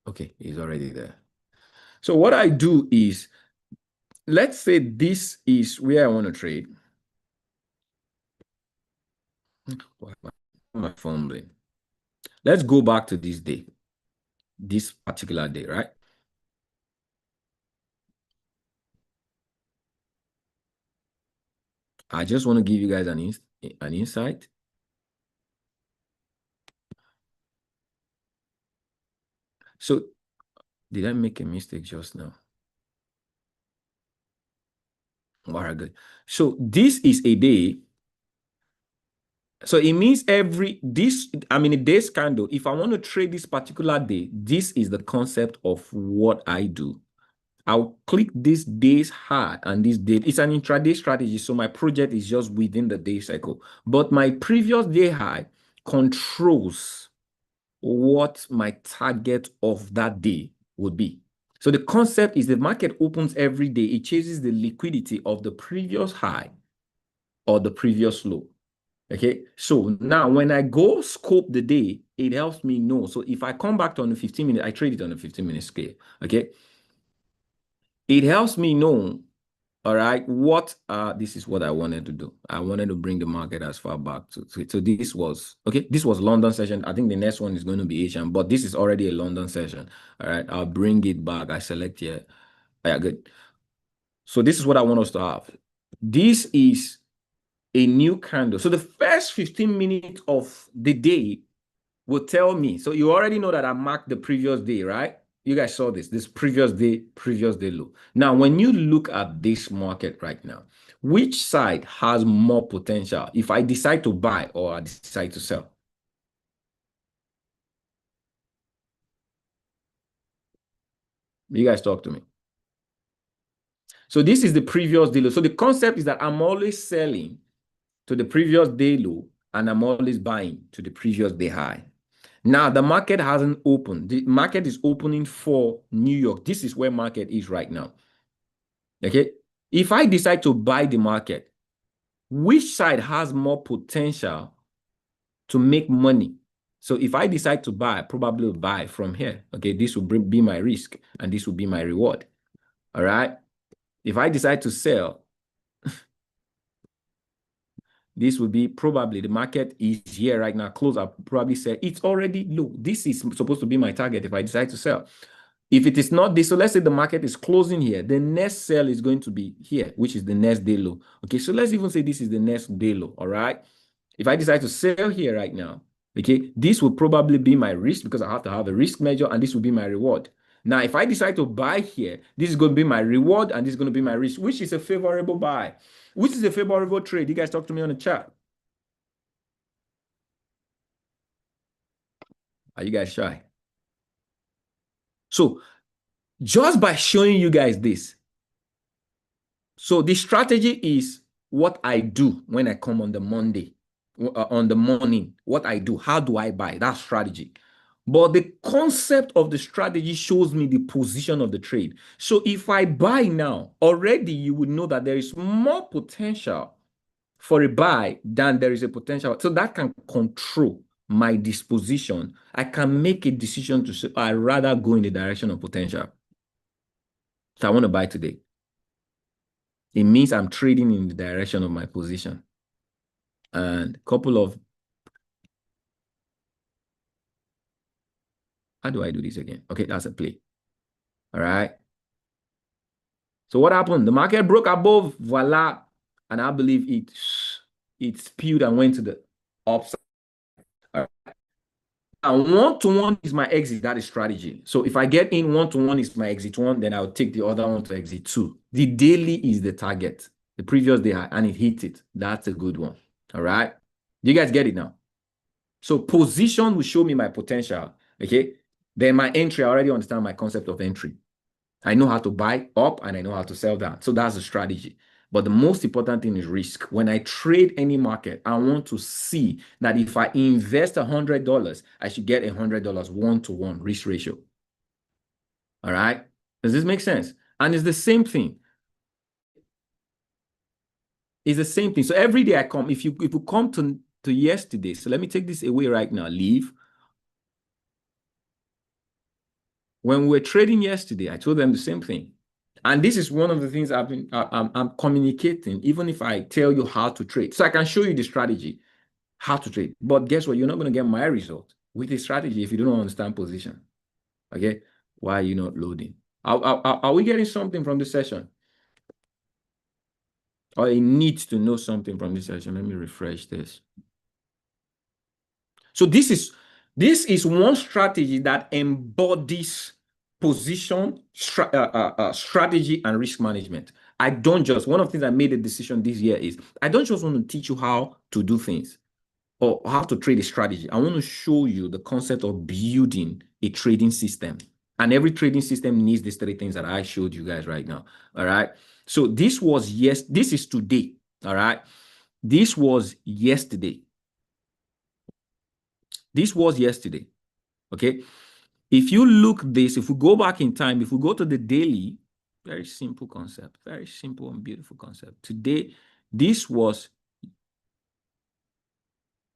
Okay, it's already there. So what I do is, let's say this is where I want to trade. Why am I fumbling? Let's go back to this day, this particular day, right? I just want to give you guys an insight. So did I make a mistake just now? All right, good. So this is a day. So it means a day's candle, if I want to trade this particular day, this is the concept of what I do. I'll click this day's high and this date. It's an intraday strategy, so my project is just within the day cycle. But my previous day high controls what my target of that day would be. So the concept is the market opens every day. It chases the liquidity of the previous high or the previous low. Okay, so now when I go scope the day, it helps me know. So if I come back to on the 15-minute, I trade it on a 15-minute scale. Okay, it helps me know, all right, what this is what I wanted to do. I wanted to bring the market as far back to so this was okay. This was London session. I think the next one is going to be Asian, but this is already a London session. All right, I'll bring it back. I select here. Yeah, good. So this is what I want us to have. This is a new candle. So the first 15 minutes of the day will tell me. So you already know that I marked the previous day, right? You guys saw this previous day low. Now, when you look at this market right now, which side has more potential if I decide to buy or I decide to sell? You guys talk to me. So this is the previous day low. So the concept is that I'm always selling to the previous day low and I'm always buying to the previous day high. Now, the market hasn't opened. The market is opening for New York. This is where market is right now. Okay. If I decide to buy the market, which side has more potential to make money? So if I decide to buy, I probably will buy from here. Okay. This will be my risk and this will be my reward. All right. If I decide to sell, this would be probably the market is here right now. Close up, probably say it's already low. This is supposed to be my target if I decide to sell. If it is not this, so let's say the market is closing here, the next sell is going to be here, which is the next day low. Okay, so let's even say this is the next day low. All right. If I decide to sell here right now, okay, this will probably be my risk because I have to have a risk measure and this will be my reward. Now, if I decide to buy here, this is going to be my reward and this is going to be my risk, which is a favorable buy, which is a favorable trade. You guys talk to me on the chat. Are you guys shy? So just by showing you guys this, so the strategy is what I do when I come on the Monday, on the morning, what I do, how do I buy? That strategy. But the concept of the strategy shows me the position of the trade. So if I buy now, already you would know that there is more potential for a buy than there is a potential. So that can control my disposition. I can make a decision to say, I rather go in the direction of potential. So I want to buy today. It means I'm trading in the direction of my position. And a couple of, how do I do this again? Okay, that's a play. All right. So what happened? The market broke above, voila. And I believe it spewed and went to the upside. All right. Now, one-to-one is my exit. That is strategy. So if I get in one-to-one is my exit one, then I'll take the other one to exit two. The daily is the target. The previous day, and it hit it. That's a good one. All right. Do you guys get it now? So position will show me my potential. Okay. Then my entry, I already understand my concept of entry. I know how to buy up and I know how to sell down. So that's the strategy. But the most important thing is risk. When I trade any market, I want to see that if I invest $100, I should get $100 one-to-one risk ratio. All right. Does this make sense? And it's the same thing. It's the same thing. So every day I come, if you come to yesterday, so let me take this away right now, leave. When we were trading yesterday, I told them the same thing. And this is one of the things I'm communicating, even if I tell you how to trade. So I can show you the strategy, how to trade. But guess what? You're not going to get my result with the strategy if you don't understand position. Okay? Why are you not loading? Are we getting something from this session? Or I need to know something from this session. Let me refresh this. So this is one strategy that embodies position, strategy, and risk management. I don't just, one of the things I made a decision this year is I don't just want to teach you how to do things or how to trade a strategy. I want to show you the concept of building a trading system. And every trading system needs these three things that I showed you guys right now. All right. So this is today. All right. This was yesterday. This was yesterday. Okay. If you look this, if we go back in time, if we go to the daily, very simple concept, very simple and beautiful concept. Today, this was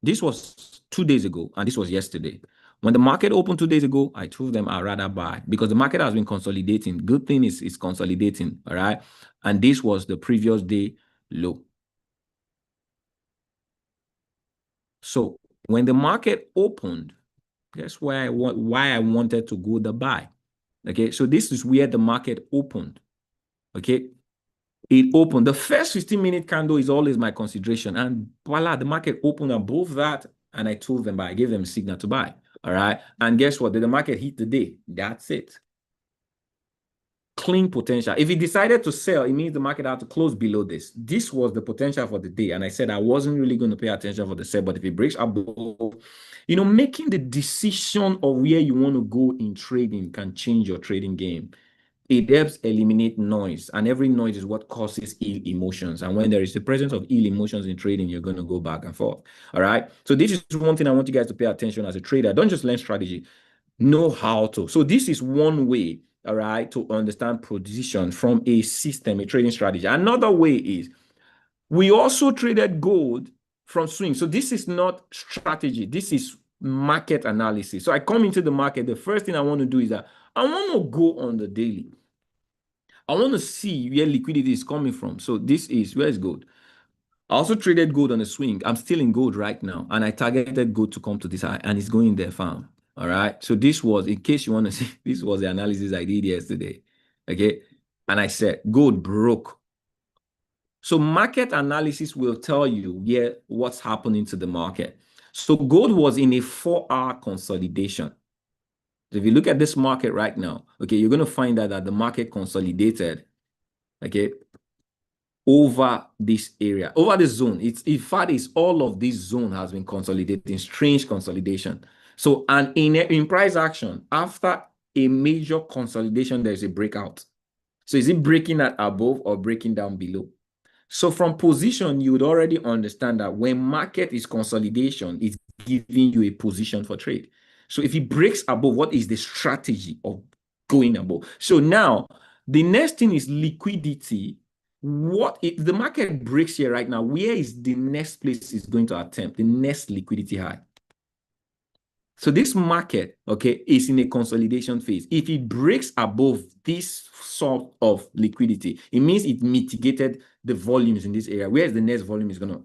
2 days ago, and this was yesterday. When the market opened 2 days ago, I told them I'd rather buy because the market has been consolidating. Good thing is it's consolidating, all right? And this was the previous day low. So when the market opened, guess why I wanted to go the buy. Okay, so this is where the market opened. Okay, it opened. The first 15-minute candle is always my consideration. And voila, the market opened above that. And I told them, I gave them a signal to buy. All right. And guess what? Did the market hit the day? That's it. Clean potential. If it decided to sell, it means the market had to close below this. This was the potential for the day. And I said I wasn't really going to pay attention for the sell, but if it breaks above, making the decision of where you want to go in trading can change your trading game. It helps eliminate noise, and every noise is what causes ill emotions. And when there is the presence of ill emotions in trading, you're going to go back and forth. All right. So this is one thing I want you guys to pay attention as a trader. Don't just learn strategy, know how to. So this is one way, all right, to understand position from a system, a trading strategy. Another way is we also traded gold from swing. So this is not strategy. This is market analysis. So I come into the market. The first thing I want to do is that I want to go on the daily. I want to see where liquidity is coming from. So this is, where is gold? I also traded gold on a swing. I'm still in gold right now. And I targeted gold to come to this high. And it's going there, fam. All right. So this was, in case you want to see, this was the analysis I did yesterday. Okay. And I said gold broke. So market analysis will tell you what's happening to the market. So gold was in a 4-hour consolidation. So if you look at this market right now, okay, you're going to find out that the market consolidated, okay, over this area, over this zone. It's, in fact, it's all of this zone has been consolidating, strange consolidation. So, and in price action, after a major consolidation, there's a breakout. So is it breaking at above or breaking down below? So from position, you would already understand that when market is consolidation, it's giving you a position for trade. So if it breaks above, what is the strategy of going above? So now the next thing is liquidity. What if the market breaks here right now? Where is the next place is going to attempt the next liquidity high? So this market, okay, is in a consolidation phase. If it breaks above this sort of liquidity, it means it mitigated the volumes in this area. Where's the next volume is going to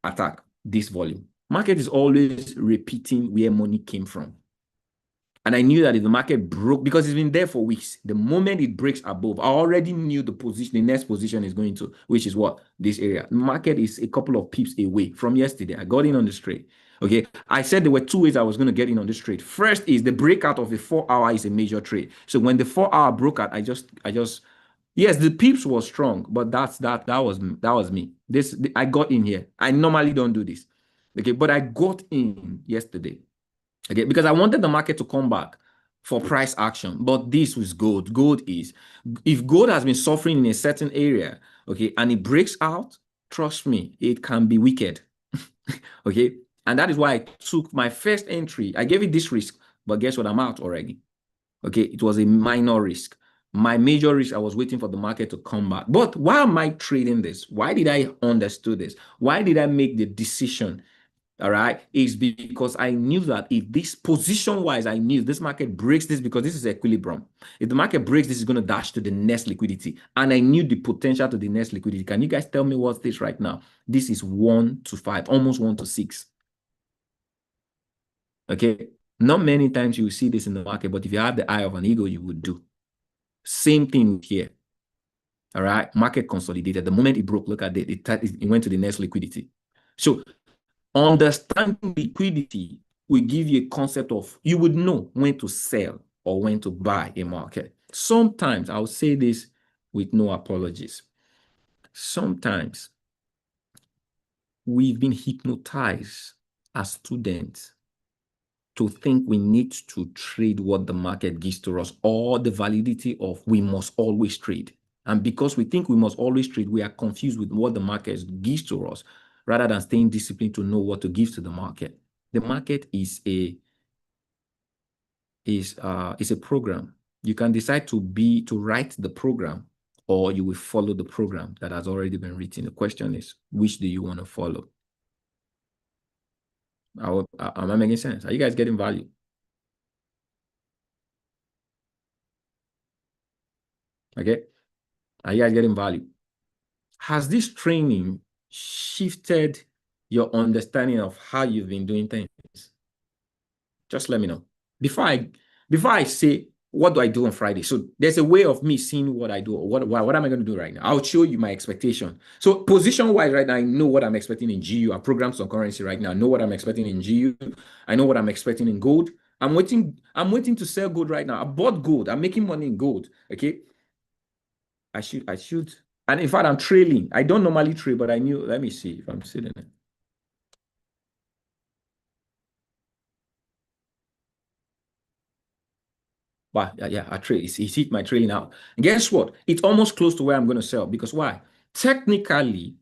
attack? This volume. Market is always repeating where money came from. And I knew that if the market broke, because it's been there for weeks, the moment it breaks above, I already knew the position, the next position is going to, which is what? This area. The market is a couple of pips away from yesterday. I got in on the trade. Okay. I said there were two ways I was going to get in on this trade. First is the breakout of the 4-hour is a major trade. So when the 4-hour broke out, yes, the pips was strong, but that was me. I got in here. I normally don't do this. Okay, but I got in yesterday. Okay, because I wanted the market to come back for price action, but this was gold. Gold is, if gold has been suffering in a certain area, okay, and it breaks out, trust me, it can be wicked. Okay, and that is why I took my first entry. I gave it this risk, but guess what? I'm out already. Okay, it was a minor risk. My major risk, I was waiting for the market to come back. But why am I trading this? Why did I understand this? Why did I make the decision? All right, is because I knew that if this position-wise, I knew this market breaks this, because this is equilibrium. If the market breaks, this is going to dash to the next liquidity. And I knew the potential to the next liquidity. Can you guys tell me what's this right now? This is 1 to 5, almost 1 to 6. Okay, not many times you will see this in the market, but if you have the eye of an eagle, you would do. Same thing here. All right, market consolidated. The moment it broke, look at it, it went to the next liquidity. So understanding liquidity will give you a concept of, you would know when to sell or when to buy a market. Sometimes, I'll say this with no apologies, sometimes we've been hypnotized as students to think we need to trade what the market gives to us, or the validity of we must always trade. And because we think we must always trade, we are confused with what the market gives to us rather than staying disciplined to know what to give to the market. The market is a program. You can decide to write the program, or you will follow the program that has already been written. The question is, which do you want to follow? Am I making sense? Are you guys getting value? Okay. Are you guys getting value? Has this training shifted your understanding of how you've been doing things? Just let me know. Before I say, what do I do on Friday? So there's a way of me seeing what I do. What am I going to do right now? I'll show you my expectation. So position-wise right now, I know what I'm expecting in GU. I program some currency right now. I know what I'm expecting in GU. I know what I'm expecting in gold. I'm waiting to sell gold right now. I bought gold. I'm making money in gold. Okay. I should. And in fact, I'm trailing. I don't normally trail, but I knew, let me see if I'm sitting it. But yeah, I trail. It's hit my trailing out. And guess what? It's almost close to where I'm going to sell, because why? Technically,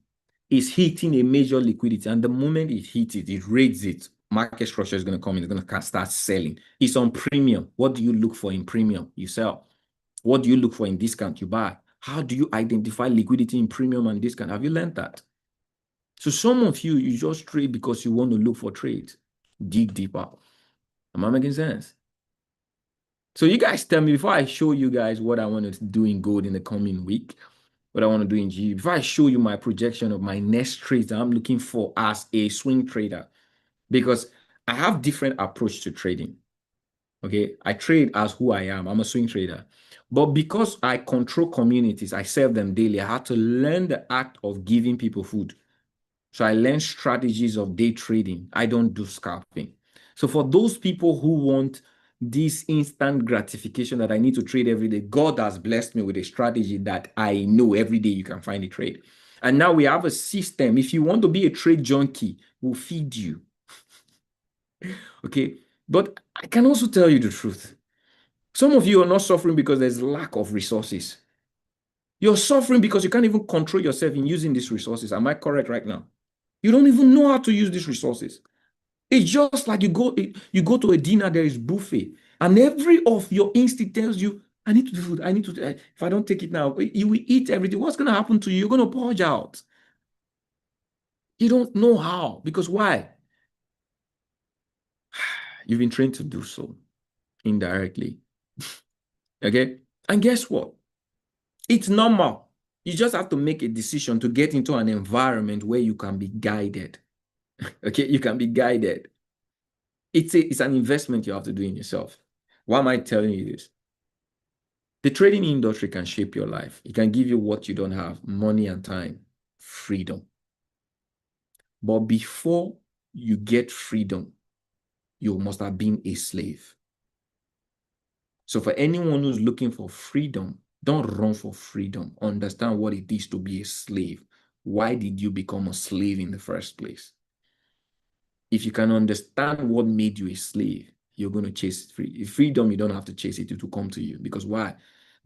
it's hitting a major liquidity. And the moment it hits it, it raises it. Market structure is going to come in. It's going to start selling. It's on premium. What do you look for in premium? You sell. What do you look for in discount? You buy. How do you identify liquidity in premium and discount? Have you learned that? So some of you just trade because you want to look for trades. Dig deeper. Am I making sense? So you guys tell me, before I show you guys what I want to do in gold in the coming week, what I want to do in G, before I show you my projection of my next trades that I'm looking for as a swing trader, because I have different approach to trading. Okay, I trade as who I am. I'm a swing trader. But because I control communities, I serve them daily, I had to learn the act of giving people food. So I learned strategies of day trading. I don't do scalping. So for those people who want this instant gratification that I need to trade every day, God has blessed me with a strategy that I know every day you can find a trade. And now we have a system. If you want to be a trade junkie, we'll feed you. Okay. But I can also tell you the truth. Some of you are not suffering because there's lack of resources. You're suffering because you can't even control yourself in using these resources. Am I correct right now? You don't even know how to use these resources. It's just like you go to a dinner, there is buffet, and every of your instinct tells you, I need to do food. I need to, if I don't take it now, you will eat everything. What's going to happen to you? You're going to purge out. You don't know how, because why? You've been trained to do so indirectly. Okay. And guess what? It's normal. You just have to make a decision to get into an environment where you can be guided. Okay. You can be guided. It's an investment you have to do in yourself. Why am I telling you this? The trading industry can shape your life. It can give you what you don't have: money and time, freedom. But before you get freedom, you must have been a slave. So for anyone who's looking for freedom, don't run for freedom. Understand what it is to be a slave. Why did you become a slave in the first place? If you can understand what made you a slave, you're going to chase freedom. You don't have to chase it, it will come to you. Because why?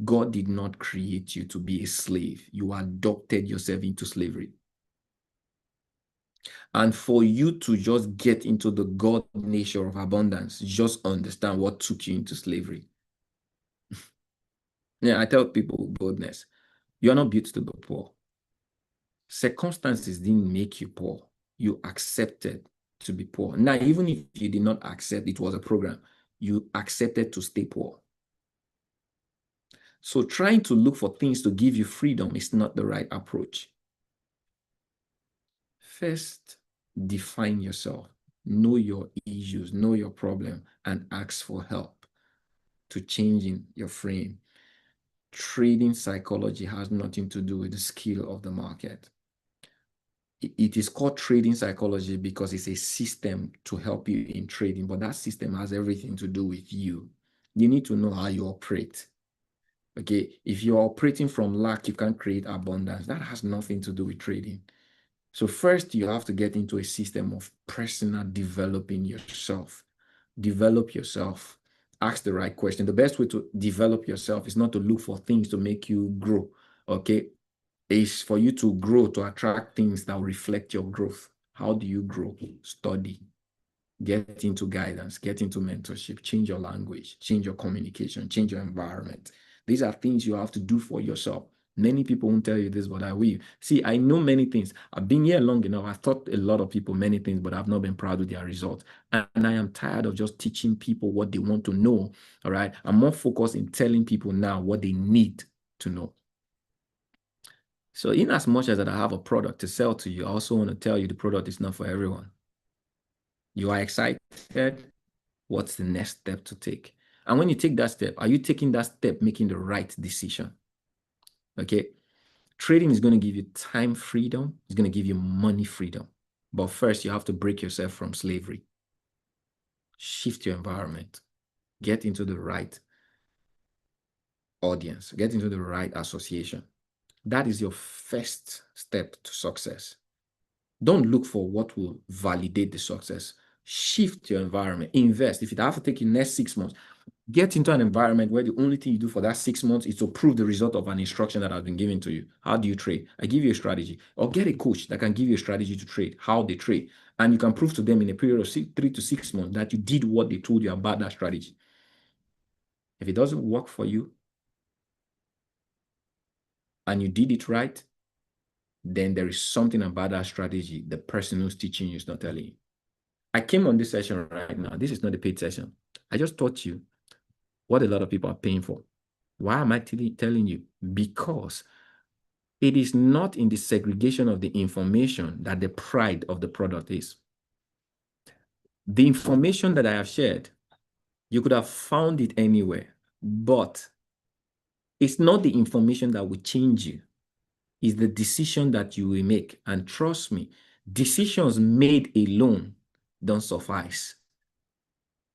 God did not create you to be a slave. You adopted yourself into slavery. And for you to just get into the God nature of abundance, just understand what took you into slavery. Yeah, I tell people boldness. You are not built to be poor. Circumstances didn't make you poor. You accepted to be poor. Now, even if you did not accept it was a program, you accepted to stay poor. So trying to look for things to give you freedom is not the right approach. First, define yourself. Know your issues, know your problem, and ask for help to changing your frame. Trading psychology has nothing to do with the skill of the market. It is called trading psychology because it's a system to help you in trading, but that system has everything to do with you. You need to know how you operate. Okay, if you're operating from lack, you can't create abundance. That has nothing to do with trading. So first, you have to get into a system of personal developing yourself. develop yourself. Ask the right question. The best way to develop yourself is not to look for things to make you grow, okay? It's for you to grow, to attract things that will reflect your growth. How do you grow? Study. Get into guidance, get into mentorship, change your language, change your communication, change your environment. These are things you have to do for yourself. Many people won't tell you this, but I will. See, I know many things. I've been here long enough. I've taught a lot of people many things, but I've not been proud of their results. And I am tired of just teaching people what they want to know. All right. I'm more focused in telling people now what they need to know. So, in as much as that I have a product to sell to you, I also want to tell you the product is not for everyone. You are excited. What's the next step to take? And when you take that step, are you taking that step making the right decision? Okay. Trading is going to give you time freedom. It's going to give you money freedom. But first, you have to break yourself from slavery. Shift your environment. Get into the right audience. Get into the right association. That is your first step to success. Don't look for what will validate the success. Shift your environment. Invest. If it have to take you next 6 months, get into an environment where the only thing you do for that 6 months is to prove the result of an instruction that has been given to you. How do you trade? I give you a strategy. Or get a coach that can give you a strategy to trade, how they trade. And you can prove to them in a period of 3 to 6 months that you did what they told you about that strategy. If it doesn't work for you and you did it right, then there is something about that strategy the person who's teaching you is not telling you. I came on this session right now. This is not a paid session. I just taught you what a lot of people are paying for. Why am I telling you? Because it is not in the segregation of the information that the pride of the product is. The information that I have shared, you could have found it anywhere, but it's not the information that will change you. It's the decision that you will make. And trust me, decisions made alone don't suffice.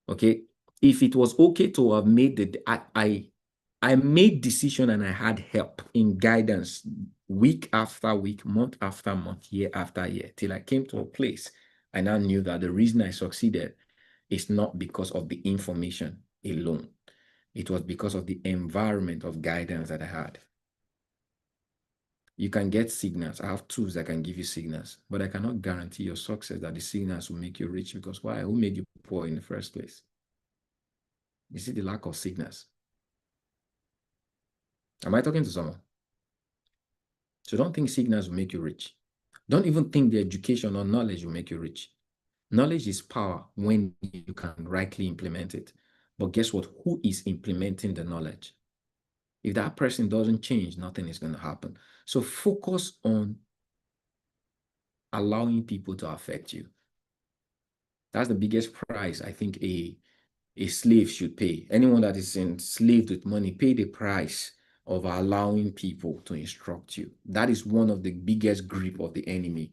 Okay? If it was okay to have made I made decision and I had help in guidance week after week, month after month, year after year, till I came to a place I now knew that the reason I succeeded is not because of the information alone. It was because of the environment of guidance that I had. You can get signals. I have tools that can give you signals, but I cannot guarantee your success that the signals will make you rich, because why? Who made you poor in the first place? You see the lack of signals. Am I talking to someone? So don't think signals will make you rich. Don't even think the education or knowledge will make you rich. Knowledge is power when you can rightly implement it. But guess what? Who is implementing the knowledge? If that person doesn't change, nothing is going to happen. So focus on allowing people to affect you. That's the biggest price I think a slave should pay. Anyone that is enslaved with money, pay the price of allowing people to instruct you. That is one of the biggest grip of the enemy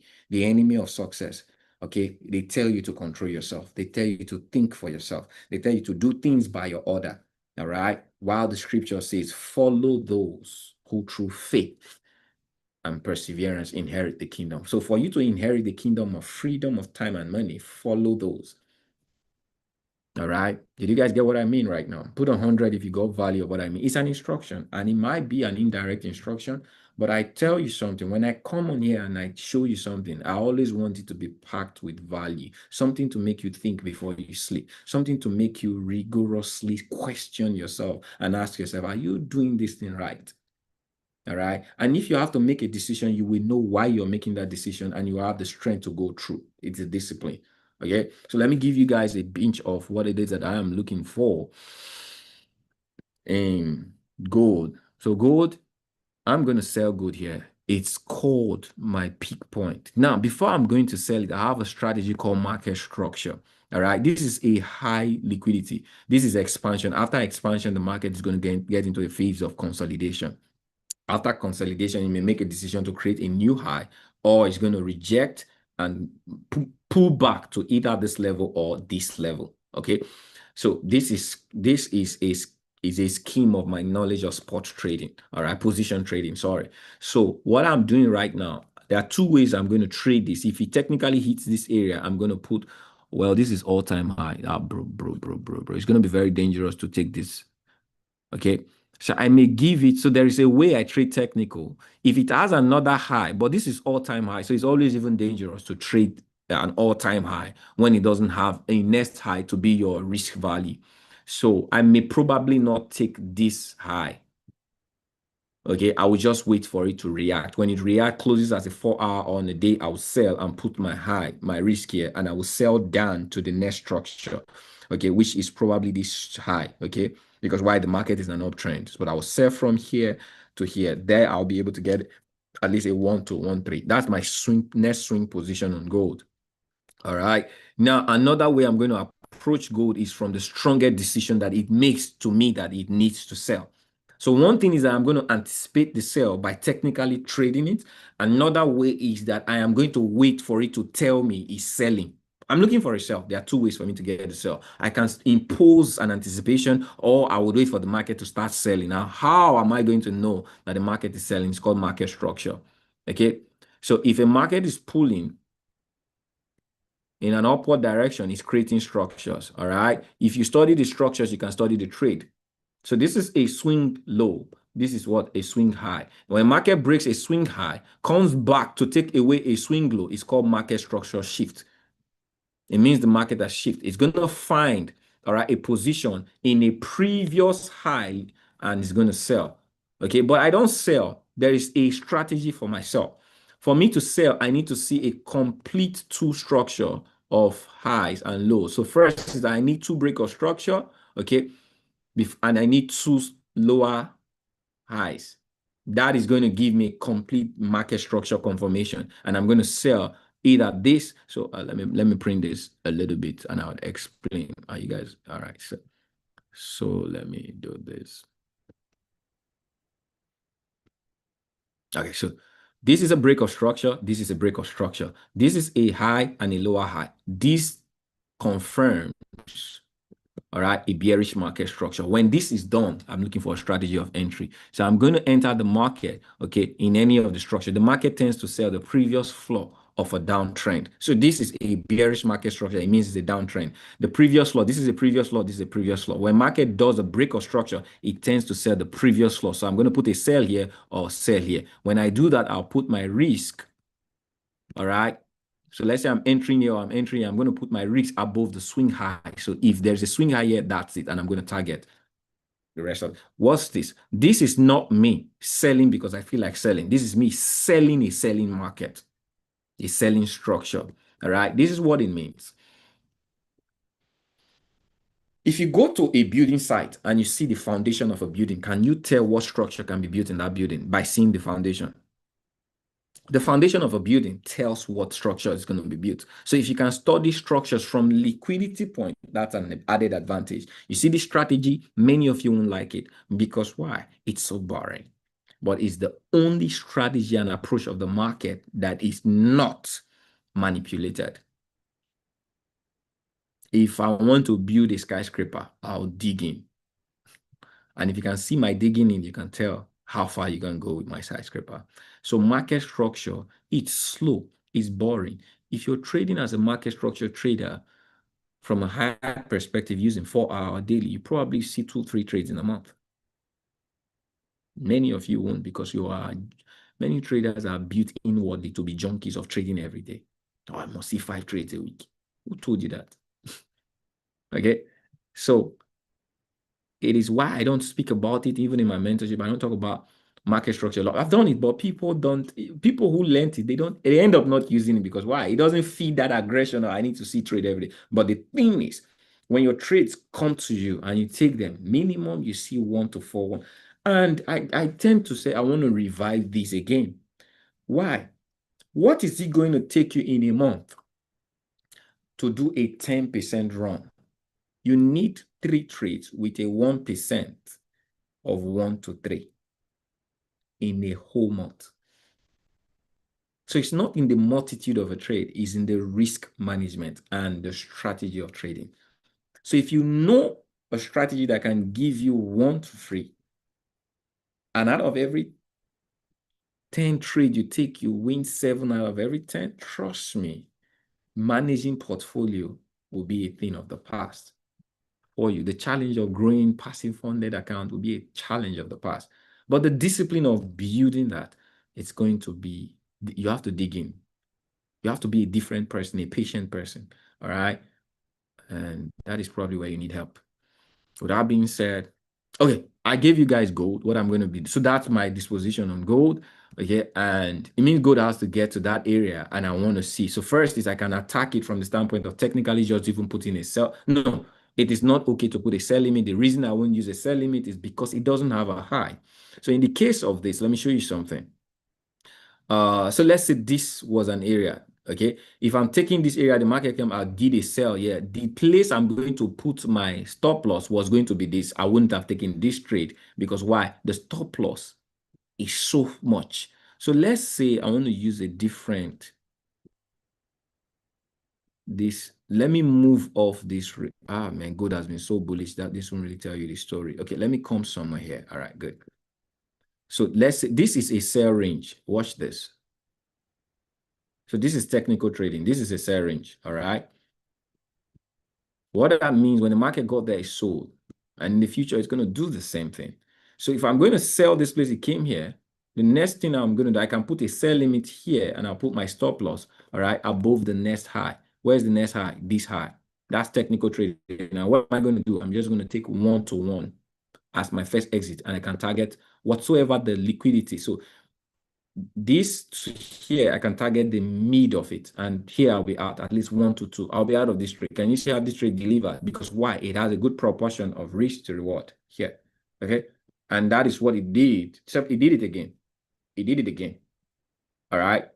of success. Okay, they tell you to control yourself. They tell you to think for yourself. They tell you to do things by your order. All right. While the scripture says, follow those who through faith and perseverance inherit the kingdom. So for you to inherit the kingdom of freedom of time and money, follow those. All right. Did you guys get what I mean right now? Put 100 if you got value of what I mean. It's an instruction, and it might be an indirect instruction, but I tell you something. When I come on here and I show you something, I always want it to be packed with value, something to make you think before you sleep, something to make you rigorously question yourself and ask yourself, are you doing this thing right? All right. And if you have to make a decision, you will know why you're making that decision and you have the strength to go through. It's a discipline. Okay. So let me give you guys a pinch of what it is that I am looking for in gold. So gold, I'm going to sell gold here. It's called my peak point. Now, before I'm going to sell it, I have a strategy called market structure. All right. This is a high liquidity. This is expansion. After expansion, the market is going to get into a phase of consolidation. After consolidation, you may make a decision to create a new high, or it's going to reject and pull back to either this level or this level. Okay. So this is a scheme of my knowledge of sports trading. All right. Position trading. Sorry. So what I'm doing right now, there are two ways I'm going to trade this. If it technically hits this area, I'm going to put well, this is all-time high. Ah, bro. It's going to be very dangerous to take this. Okay. So I may give it. So there is a way I trade technical. If it has another high, but this is all-time high. So it's always even dangerous to trade an all-time high when it doesn't have a next high to be your risk value. So I may probably not take this high. Okay, I will just wait for it to react. When it react, closes as a 4 hour on a day, I'll sell and put my high, my risk here, and I will sell down to the next structure, okay, which is probably this high, okay, because why the market is an uptrend. But I will sell from here to here. There, I'll be able to get at least a 1 to 1 3. That's my next swing position on gold. All right. Now, another way I'm going to approach gold is from the stronger decision that it makes to me that it needs to sell. So one thing is that I'm going to anticipate the sell by technically trading it. Another way is that I am going to wait for it to tell me it's selling. I'm looking for a sell. There are two ways for me to get the sell. I can impose an anticipation, or I would wait for the market to start selling. Now, how am I going to know that the market is selling? It's called market structure. Okay. So if a market is pulling in an upward direction, is creating structures. All right. If you study the structures, you can study the trade. So this is a swing low. This is what a swing high. When market breaks a swing high, comes back to take away a swing low, it's called market structure shift. It means the market has shifted. It's going to find, all right, a position in a previous high and it's going to sell. Okay, but I don't sell. There is a strategy for myself. For me to sell, I need to see a complete two structure of highs and lows. So first is that I need two break of structure, okay, and I need two lower highs. That is going to give me complete market structure confirmation, and I'm going to sell either this. So let me print this a little bit, and I'll explain. Are you guys all right? So let me do this. Okay, so this is a break of structure. This is a break of structure. This is a high and a lower high. This confirms, all right, a bearish market structure. When this is done, I'm looking for a strategy of entry. So I'm going to enter the market, okay, in any of the structure. The market tends to sell the previous floor of a downtrend. So this is a bearish market structure. It means it's a downtrend. The previous floor, this is a previous floor, this is a previous floor. When market does a break of structure, it tends to sell the previous floor. So I'm going to put a sell here or sell here. When I do that, I'll put my risk, all right? So let's say I'm entering here, I'm going to put my risk above the swing high. So if there's a swing high here, that's it. And I'm going to target the rest of it. What's this? This is not me selling because I feel like selling. This is me selling a selling market, a selling structure. All right. This is what it means. If you go to a building site and you see the foundation of a building, can you tell what structure can be built in that building by seeing the foundation? The foundation of a building tells what structure is going to be built. So if you can study structures from liquidity point, that's an added advantage. You see the strategy, many of you won't like it because why? It's so boring. But it's the only strategy and approach of the market that is not manipulated. If I want to build a skyscraper, I'll dig in. And if you can see my digging in, you can tell how far you can go with my skyscraper. So market structure, it's slow, it's boring. If you're trading as a market structure trader from a high perspective using 4 hour daily, you probably see 2-3 trades in a month. Many of you won't because many traders are built inwardly to be junkies of trading every day. Oh, I must see 5 trades a week. Who told you that? Okay. So it is why I don't speak about it even in my mentorship. I don't talk about market structure a lot. I've done it, but people who learned it, they end up not using it because why? It doesn't feed that aggression or I need to see trade every day. But the thing is, when your trades come to you and you take them, minimum you see 1 to 4. And I tend to say, I want to revive this again. Why? What is it going to take you in a month to do a 10% run? You need 3 trades with a 1% of 1 to 3 in a whole month. So it's not in the multitude of a trade, it's in the risk management and the strategy of trading. So if you know a strategy that can give you 1 to 3, and out of every 10 trade you take, you win 7 out of every 10, trust me, managing portfolio will be a thing of the past for you. The challenge of growing passive funded account will be a challenge of the past. But the discipline of building that, it's going to be, you have to dig in. You have to be a different person, a patient person. All right. And that is probably where you need help. With that being said, okay, I gave you guys gold, what I'm going to be. So that's my disposition on gold. Okay. And it means gold has to get to that area and I want to see. So first is I can attack it from the standpoint of technically just even putting a sell. No, it is not okay to put a sell limit. The reason I won't use a sell limit is because it doesn't have a high. So in the case of this, let me show you something. So let's say this was an area. Okay, if I'm taking this area, the market came, I did a sell here. The place I'm going to put my stop loss was going to be this. I wouldn't have taken this trade because why? The stop loss is so much. So let's say I want to use a different, this, let me move off this. Ah, man, gold has been so bullish that this won't really tell you the story. Okay, let me come somewhere here. All right, good. So let's say this is a sell range. Watch this. So this is technical trading. This is a sell range, all right? What that means, when the market got there, it sold. And in the future, it's going to do the same thing. So if I'm going to sell this place, it came here, the next thing I'm going to do, I can put a sell limit here and I'll put my stop loss, all right, above the next high. Where's the next high? This high. That's technical trading. Now, what am I going to do? I'm just going to take 1-to-1 as my first exit and I can target whatsoever the liquidity. So this here, I can target the mid of it, and here I'll be out at least 1-to-2. I'll be out of this trade. Can you see how this trade delivers? Because why? It has a good proportion of risk to reward here. Okay, and that is what it did. Except it did it again. It did it again. All right,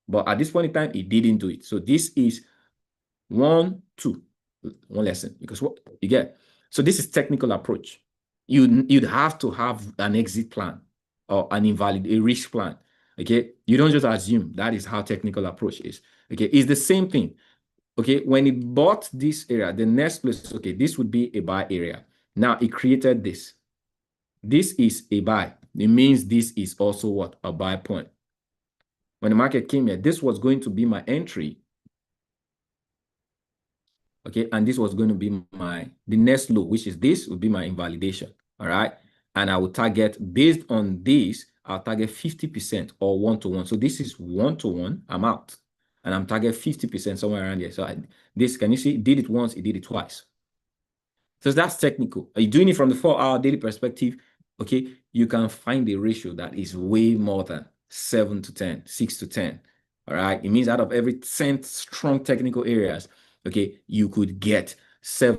but at this point in time, it didn't do it. So this is 1-2, one lesson, because what you get. So this is technical approach. You'd have to have an exit plan or a risk plan. Okay, you don't just assume. That is how technical approach is. Okay, it's the same thing. Okay, when it bought this area, the next place, okay, this would be a buy area. Now it created this. This is a buy. It means this is also what? A buy point. When the market came here, this was going to be my entry. Okay, and this was going to be the next low, which is this would be my invalidation. All right, and I will target, based on this, I'll target 50% or 1-to-1. So this is 1-to-1. I'm out, and I'm target 50% somewhere around here. So this, can you see? It did it once, it did it twice. So that's technical. Are you doing it from the 4-hour daily perspective? Okay, you can find a ratio that is way more than 7-to-10, 6-to-10. All right, it means out of every 10 strong technical areas, okay, you could get 7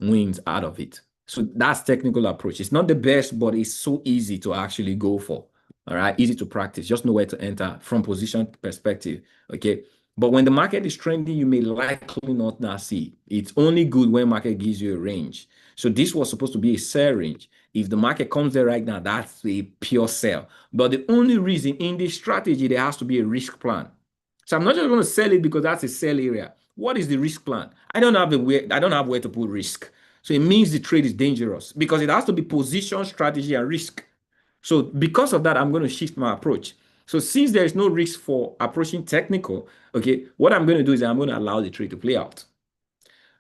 wins out of it. So that's technical approach. It's not the best, but it's so easy to actually go for. All right, easy to practice. Just know where to enter from position perspective. Okay, but when the market is trending, you may likely not see. It's only good when market gives you a range. So this was supposed to be a sell range. If the market comes there right now, that's a pure sell. But the only reason in this strategy, there has to be a risk plan. So I'm not just going to sell it because that's a sell area. What is the risk plan? I don't have where to put risk. So it means the trade is dangerous because it has to be position, strategy, and risk. So because of that, I'm going to shift my approach. So since there is no risk for approaching technical, okay, what I'm going to do is I'm going to allow the trade to play out.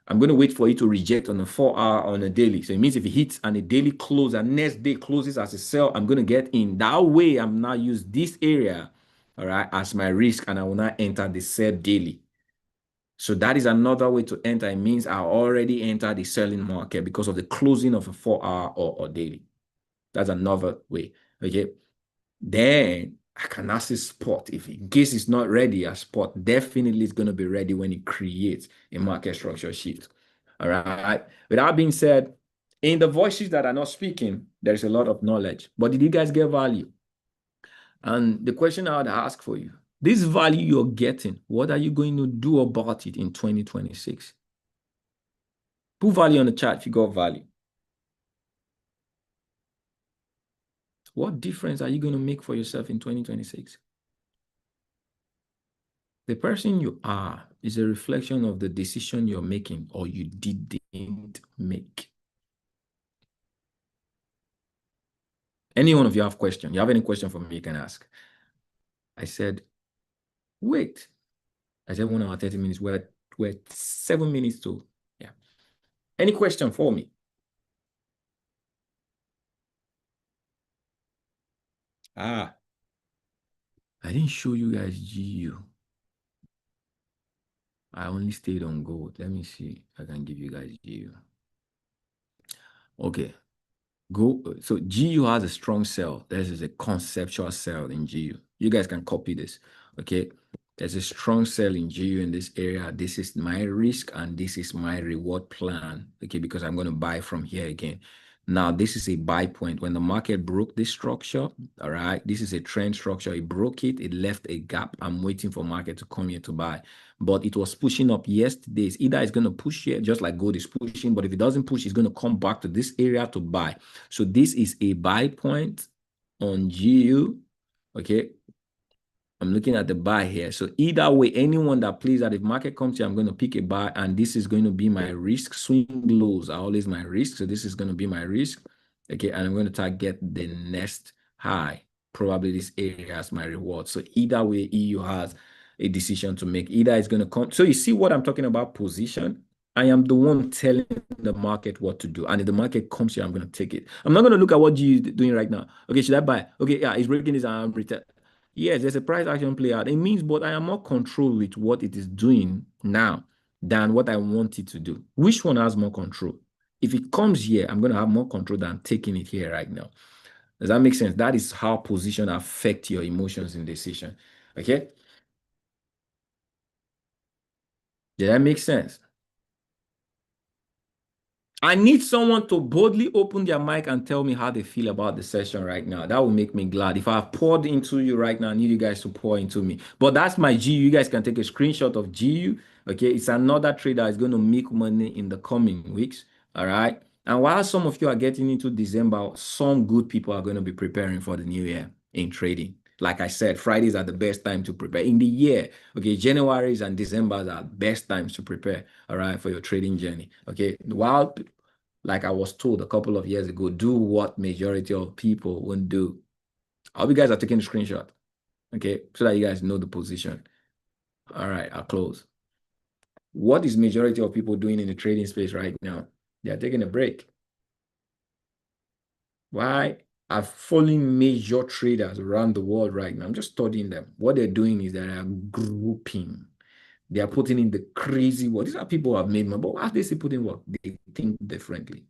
I'm going to wait for it to reject on a 4-hour on a daily. So it means if it hits and a daily close and next day closes as a sell, I'm going to get in. That way, I'm now use this area, all right, as my risk, and I will not enter the sell daily. So that is another way to enter. It means I already entered the selling market because of the closing of a 4-hour or daily. That's another way. Okay. Then I can access spot. If in case it's not ready, a spot definitely is going to be ready when it creates a market structure shift. All right. With that being said, in the voices that are not speaking, there's a lot of knowledge. But did you guys get value? And the question I would ask for you, this value you're getting, what are you going to do about it in 2026? Put value on the chart if you got value. What difference are you going to make for yourself in 2026? The person you are is a reflection of the decision you're making or you didn't make. Any one of you have question? You have any question for me, you can ask. I said, wait. I said 1 hour, 30 minutes. We're We're 7 minutes to, yeah. Any question for me? I didn't show you guys GU. I only stayed on gold. Let me see if I can give you guys GU. Okay. Go. So GU has a strong sell. This is a conceptual sell in GU. You guys can copy this. Okay. There's a strong sell in GU in this area. This is my risk and this is my reward plan. Okay, because I'm going to buy from here again. Now, this is a buy point. When the market broke this structure, all right, this is a trend structure. It broke it. It left a gap. I'm waiting for market to come here to buy. But it was pushing up yesterday. Either it's going to push here, just like gold is pushing. But if it doesn't push, it's going to come back to this area to buy. So this is a buy point on GU. Okay. I'm looking at the buy here. So either way, anyone that plays that if market comes here, I'm going to pick a buy, and this is going to be my risk. Swing lows are always my risk. So this is going to be my risk. Okay. And I'm going to target the next high, probably this area as my reward. So either way, EU has a decision to make. Either it's going to come. So you see what I'm talking about, position. I am the one telling the market what to do. And if the market comes here, I'm going to take it. I'm not going to look at what GU is doing right now. Okay, should I buy? Okay, yeah, it's breaking this arm return. Yes, there's a price action play out. It means, but I am more control with what it is doing now than what I want it to do. Which one has more control? If it comes here, I'm going to have more control than taking it here right now. Does that make sense? That is how position affect your emotions in decision. Okay? Did that make sense? I need someone to boldly open their mic and tell me how they feel about the session right now. That will make me glad. If I've poured into you right now, I need you guys to pour into me. But that's my GU. You guys can take a screenshot of GU. Okay, it's another trade that is going to make money in the coming weeks. All right. And while some of you are getting into December, some good people are going to be preparing for the new year in trading. Like I said, Fridays are the best time to prepare in the year. Okay, January's and December's are best times to prepare, all right, for your trading journey. Okay, while like I was told a couple of years ago, do what majority of people won't do. I hope you guys are taking a screenshot, okay, so that you guys know the position. All right, I'll close. What is majority of people doing in the trading space right now? They are taking a break. Why? I've following major traders around the world right now. I'm just studying them. What they're doing is they are grouping. They are putting in the crazy work. These are people who have made money, but as they say put in work, they think differently.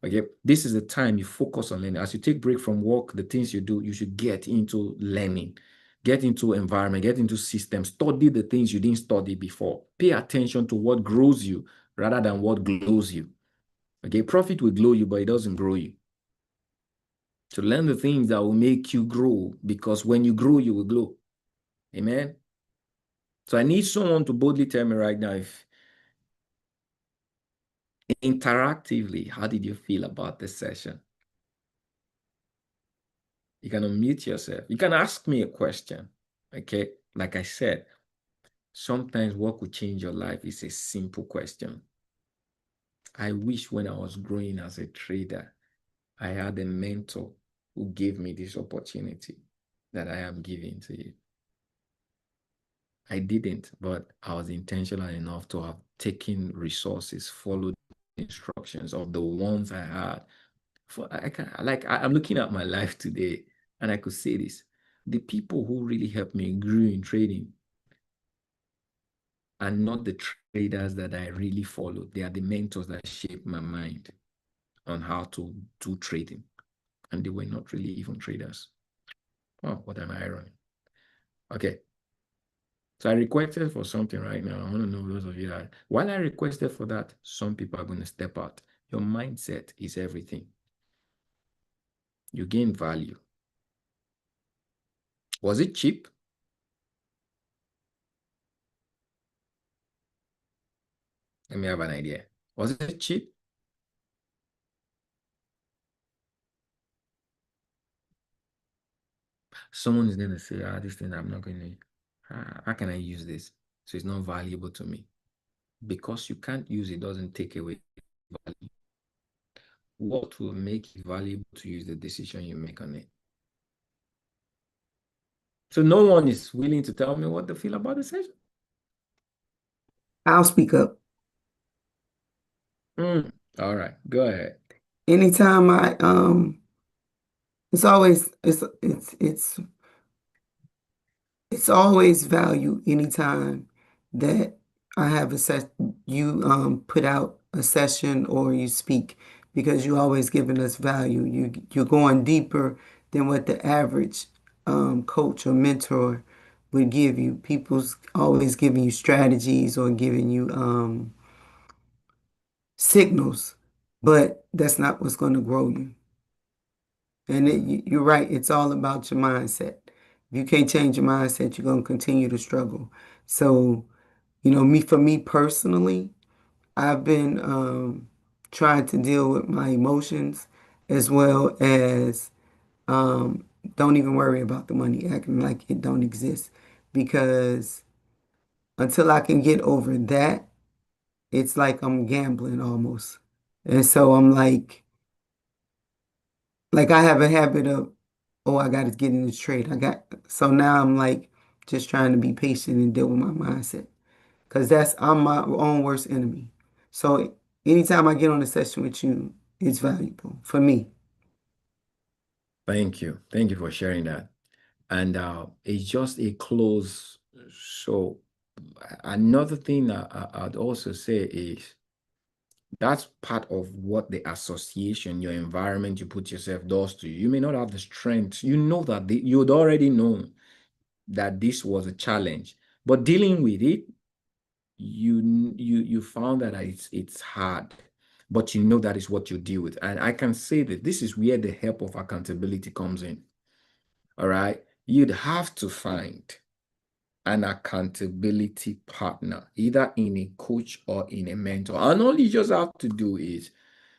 Okay, this is the time you focus on learning. As you take break from work, the things you do, you should get into learning, get into environment, get into systems, study the things you didn't study before. Pay attention to what grows you rather than what glows you. Okay, profit will glow you, but it doesn't grow you. So learn the things that will make you grow, because when you grow, you will glow. Amen. So I need someone to boldly tell me right now, if interactively, how did you feel about this session? You can unmute yourself. You can ask me a question. Okay. Like I said, sometimes what could change your life is a simple question. I wish when I was growing as a trader, I had a mentor who gave me this opportunity that I am giving to you. I didn't, but I was intentional enough to have taken resources, followed instructions of the ones I had. I'm looking at my life today, and I could say this: the people who really helped me grew in trading are not the traders that I really followed. They are the mentors that shaped my mind on how to do trading, and they were not really even traders. Oh, what an irony! Okay. So I requested for something right now. I want to know those of you that while I requested for that, some people are going to step out. Your mindset is everything. You gain value. Was it cheap? Let me have an idea. Was it cheap? Someone is going to say, this thing I'm not going to, how can I use this? So it's not valuable to me. Because you can't use it doesn't take away value. What will make it valuable to you is the decision you make on it. So no one is willing to tell me what they feel about the session. I'll speak up. All right, go ahead. Anytime it's always it's always value anytime that I have a set you put out a session or you speak because you always giving us value. You're going deeper than what the average coach or mentor would give you. People's always giving you strategies or giving you signals, but that's not what's going to grow you. And you're right, it's all about your mindset. If you can't change your mindset, you're going to continue to struggle. So, for me personally, I've been trying to deal with my emotions as well as um, don't even worry about the money, acting like it don't exist. Because until I can get over that, it's like I'm gambling almost. And so I'm like I have a habit of, oh, I got to get in this trade. So now I'm like just trying to be patient and deal with my mindset because I'm my own worst enemy. So anytime I get on a session with you, it's valuable for me. Thank you. Thank you for sharing that. And it's just a close. So another thing I'd also say is that's part of what the association, your environment you put yourself does to you. You may not have the strength. You know that you'd already known that this was a challenge, but dealing with it, you found that it's hard, but you know that is what you deal with. And I can say that this is where the help of accountability comes in. All right. You'd have to find an accountability partner, either in a coach or in a mentor. And all you just have to do is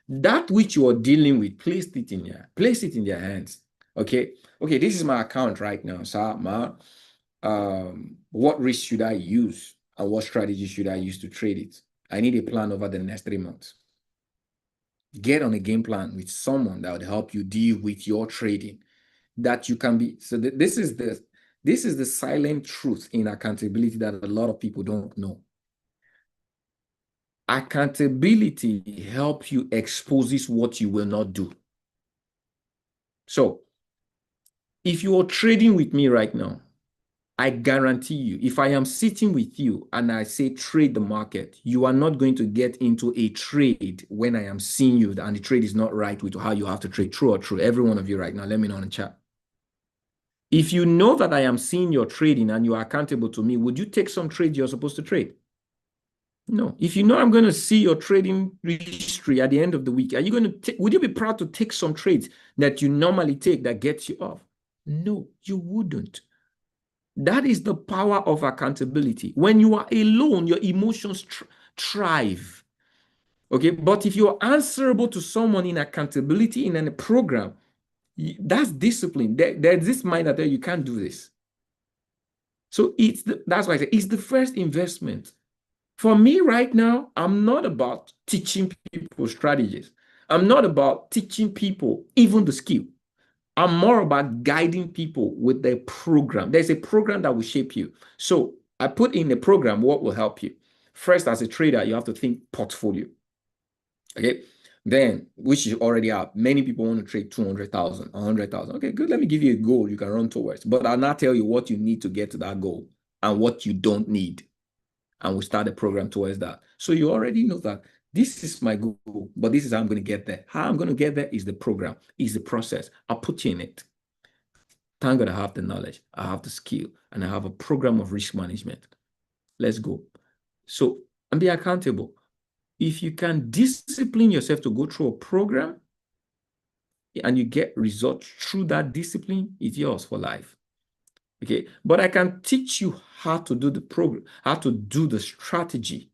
that which you are dealing with, place it in their hands. Okay. Okay, this is my account right now. So what risk should I use? And what strategy should I use to trade it? I need a plan over the next 3 months. Get on a game plan with someone that would help you deal with your trading. That you can be. So this is the silent truth in accountability that a lot of people don't know. Accountability helps you exposes what you will not do. So if you are trading with me right now, I guarantee you, if I am sitting with you and I say trade the market, you are not going to get into a trade when I am seeing you and the trade is not right with how you have to trade. True or true? Every one of you right now, let me know in the chat. If you know that I am seeing your trading and you are accountable to me, would you take some trades you're supposed to trade? No. If you know I'm going to see your trading history at the end of the week, are you going to would you be proud to take some trades that you normally take that gets you off? No, you wouldn't. That is the power of accountability. When you are alone, your emotions thrive. Okay. But if you're answerable to someone in accountability in a program, that's discipline. There's this mind that you can't do this. So that's why I say it's the first investment. For me right now, I'm not about teaching people strategies. I'm not about teaching people even the skill. I'm more about guiding people with the program. There's a program that will shape you. So I put in a program what will help you. First, as a trader, you have to think portfolio. Okay. Then, which you already have. Many people want to trade 200,000, 100,000. Okay, good. Let me give you a goal you can run towards. But I'll not tell you what you need to get to that goal and what you don't need. And we start a program towards that. So you already know that this is my goal, but this is how I'm going to get there. How I'm going to get there is the program, is the process. I'll put you in it. Thank God I have the knowledge, I have the skill, and I have a program of risk management. Let's go. So, and be accountable. If you can discipline yourself to go through a program and you get results through that discipline, it's yours for life. Okay. But I can teach you how to do the program, how to do the strategy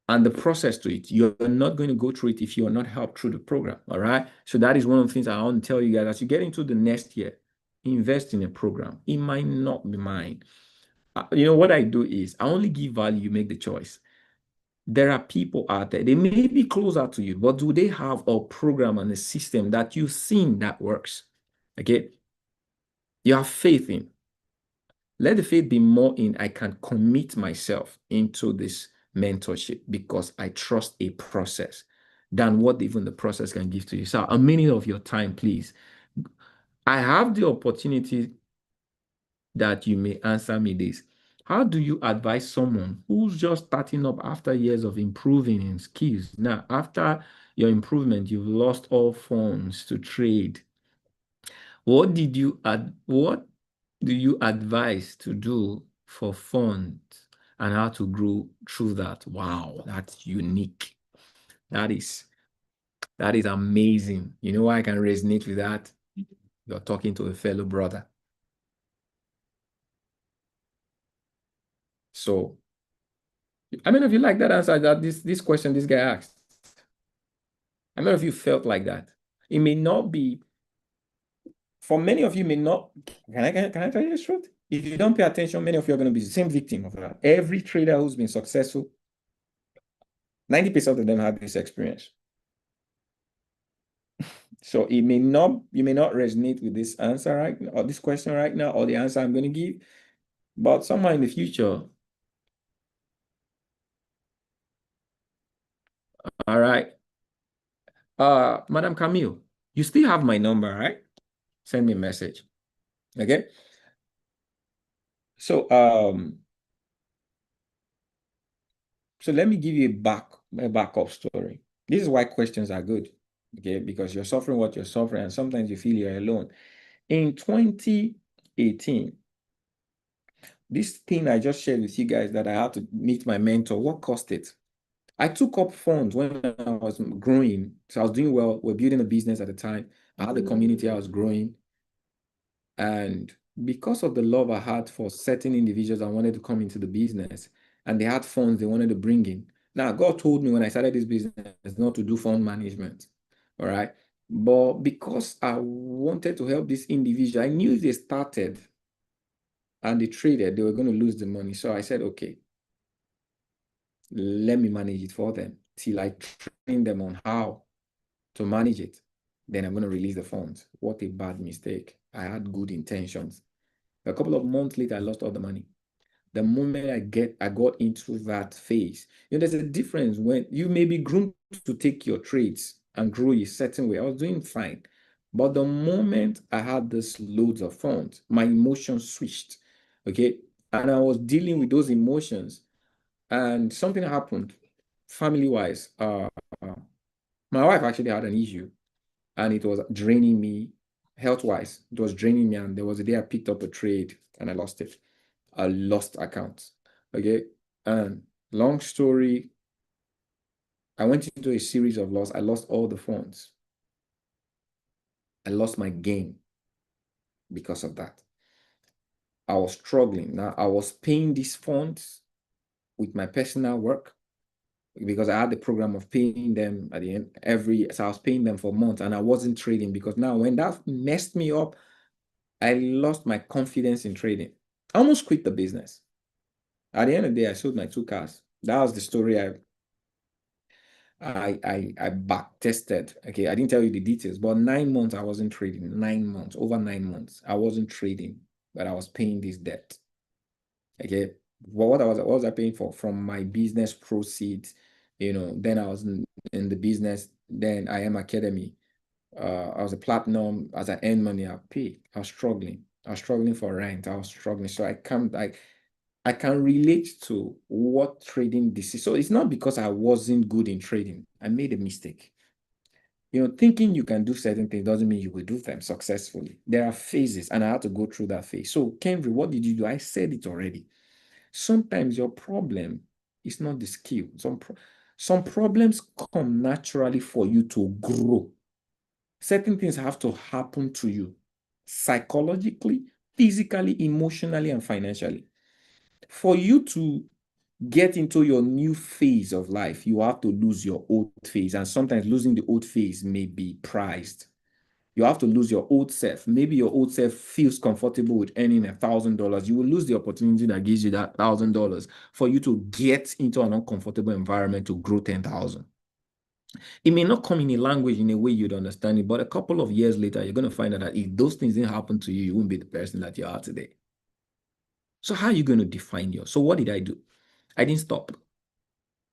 and the process to it. You're not going to go through it if you are not helped through the program. All right. So that is one of the things I want to tell you guys as you get into the next year, invest in a program. It might not be mine. You know what I do is I only give value, you make the choice. There are people out there, they may be closer to you, but do they have a program and a system that you've seen that works? Okay. You have faith in. Let the faith be more in I can commit myself into this mentorship because I trust a process than what even the process can give to you. So a minute of your time, please. I have the opportunity that you may answer me this. How do you advise someone who's just starting up after years of improving in skills? Now, after your improvement, you've lost all funds to trade. What do you advise to do for funds and how to grow through that? Wow, that's unique. That is amazing. You know why I can resonate with that? You're talking to a fellow brother. So, I mean, if you like that answer that this question this guy asked, I mean, if you felt like that, it may not be for many of you. May not. Can I tell you the truth? If you don't pay attention, many of you are going to be the same victim of that. Every trader who's been successful, 90% of them have this experience. So it may not, you may not resonate with this answer right now, or this question right now, or the answer I'm going to give, but somewhere in the future. All right. Madam Camille, you still have my number, right? Send me a message. Okay. So so let me give you a backup story. This is why questions are good. Okay, because you're suffering what you're suffering, and sometimes you feel you're alone. In 2018, this thing I just shared with you guys that I had to meet my mentor, what cost it? I took up funds when I was growing. So I was doing well. We're building a business at the time. I had a community I was growing. And because of the love I had for certain individuals that wanted to come into the business and they had funds they wanted to bring in. Now, God told me when I started this business not to do fund management. All right. But because I wanted to help this individual, I knew if they started and they traded, they were going to lose the money. So I said, okay, let me manage it for them till I train them on how to manage it. Then I'm going to release the funds. What a bad mistake. I had good intentions. A couple of months later, I lost all the money. The moment I got into that phase, there's a difference when you may be groomed to take your trades and grow a certain way. I was doing fine. But the moment I had this loads of funds, my emotions switched. Okay. And I was dealing with those emotions. And something happened family-wise. My wife actually had an issue and it was draining me health-wise. It was draining me. And there was a day I picked up a trade and I lost it. I lost accounts. Okay. And long story, I went into a series of loss. I lost all the funds. I lost my game because of that. I was struggling. Now I was paying these funds with my personal work because I had the program of paying them at the end so I was paying them for months and I wasn't trading because now when that messed me up, I lost my confidence in trading. I almost quit the business. At the end of the day, I sold my 2 cars. That was the story I back tested. Okay, I didn't tell you the details, but 9 months I wasn't trading. 9 months, over 9 months, I wasn't trading, but I was paying this debt. Okay, what was I paying for? From my business proceeds, then I was in the business, then I am Academy. I was a platinum. As I earned money, I pay. I was struggling. I was struggling for rent. I was struggling. So I can relate to what trading this is. So it's not because I wasn't good in trading. I made a mistake. Thinking you can do certain things doesn't mean you will do them successfully. There are phases, and I had to go through that phase. So, Kenry, what did you do? I said it already. Sometimes your problem is not the skill. Some problems come naturally for you to grow. Certain things have to happen to you psychologically, physically, emotionally, and financially. For you to get into your new phase of life, you have to lose your old phase. And sometimes losing the old phase may be prized. You have to lose your old self. Maybe your old self feels comfortable with earning $1,000. You will lose the opportunity that gives you that $1,000 for you to get into an uncomfortable environment to grow 10,000. It may not come in a language in a way you'd understand it, but a couple of years later, you're going to find out that if those things didn't happen to you, you wouldn't be the person that you are today. So how are you going to define yours? So what did I do? I didn't stop.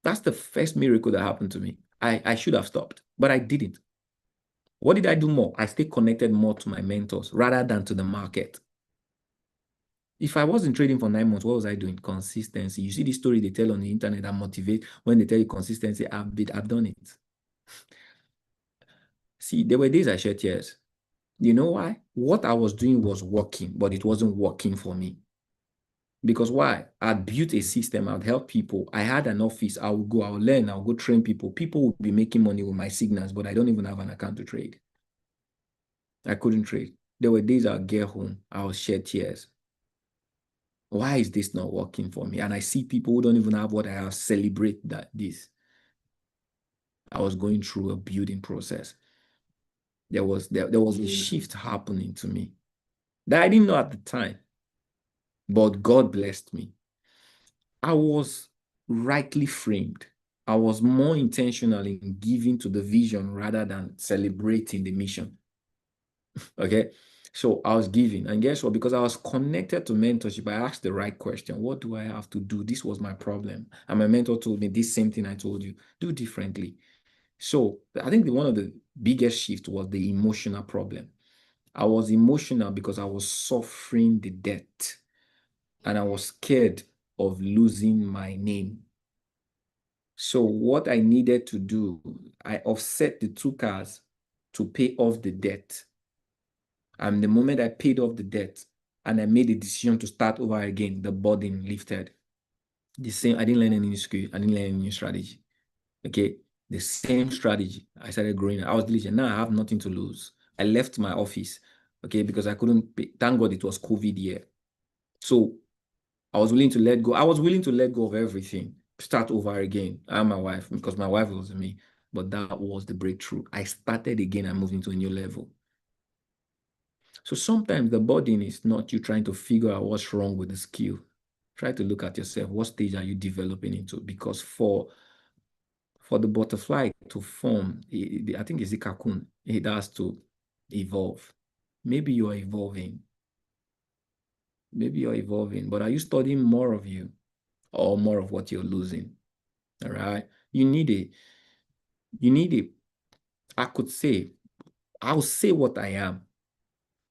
That's the first miracle that happened to me. I should have stopped, but I didn't. What did I do more? I stayed connected more to my mentors rather than to the market. If I wasn't trading for 9 months, what was I doing? Consistency. You see the story they tell on the internet that motivate when they tell you consistency. I've done it. See, there were days I shed tears. You know why? What I was doing was working, but it wasn't working for me. Because why? I'd built a system, I'd help people. I had an office, I would go, I would learn, I would go train people. People would be making money with my signals, but I don't even have an account to trade. I couldn't trade. There were days I'd get home, I would shed tears. Why is this not working for me? And I see people who don't even have what I have celebrate this. I was going through a building process. There was a shift happening to me that I didn't know at the time, but God blessed me. I was rightly framed. I was more intentional in giving to the vision rather than celebrating the mission. Okay. So I was giving. And guess what? Because I was connected to mentorship, I asked the right question. What do I have to do? This was my problem. And my mentor told me this same thing I told you, do differently. So I think one of the biggest shifts was the emotional problem. I was emotional because I was suffering the debt and I was scared of losing my name. So what I needed to do, I offset the 2 cars to pay off the debt. And the moment I paid off the debt and I made a decision to start over again, the burden lifted. The same, I didn't learn any new skill, I didn't learn any new strategy. Okay. The same strategy. I started growing. I was diligent. Now I have nothing to lose. I left my office, okay, because I couldn't pay. Thank God it was COVID year. So I was willing to let go. I was willing to let go of everything, start over again. I and my wife, because my wife was with me. But that was the breakthrough. I started again and moved into a new level. So sometimes the burden is not you trying to figure out what's wrong with the skill. Try to look at yourself. What stage are you developing into? Because for the butterfly to form, I think it's the cocoon, it has to evolve. Maybe you are evolving. Maybe you're evolving, but are you studying more of you or more of what you're losing? All right. You need a, I could say, I'll say what I am.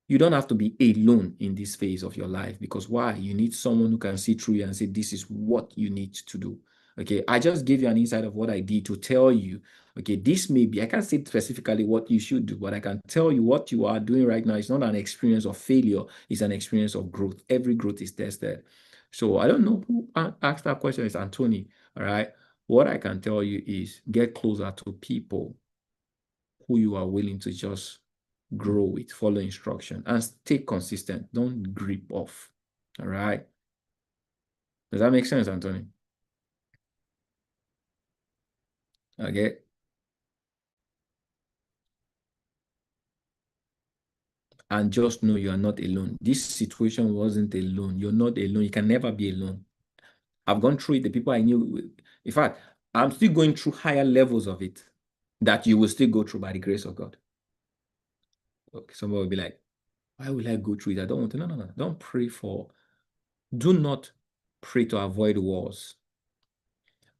You don't have to be alone in this phase of your life because why? You need someone who can see through you and say, this is what you need to do. Okay. I just gave you an insight of what I did to tell you, okay, this may be, I can't say specifically what you should do, but I can tell you what you are doing right now. It's not an experience of failure. It's an experience of growth. Every growth is tested. So I don't know who asked that question. It's Anthony. All right. What I can tell you is get closer to people who you are willing to just grow with, follow instruction, and stay consistent. Don't grip off. All right. Does that make sense, Anthony? Okay. And just know you are not alone. This situation wasn't alone. You're not alone. You can never be alone. I've gone through it. The people I knew, in fact, I'm still going through higher levels of it that you will still go through by the grace of God. Okay. Somebody will be like, why will I go through it? I don't want to. No, no, no. Don't pray for, do not pray to avoid wars.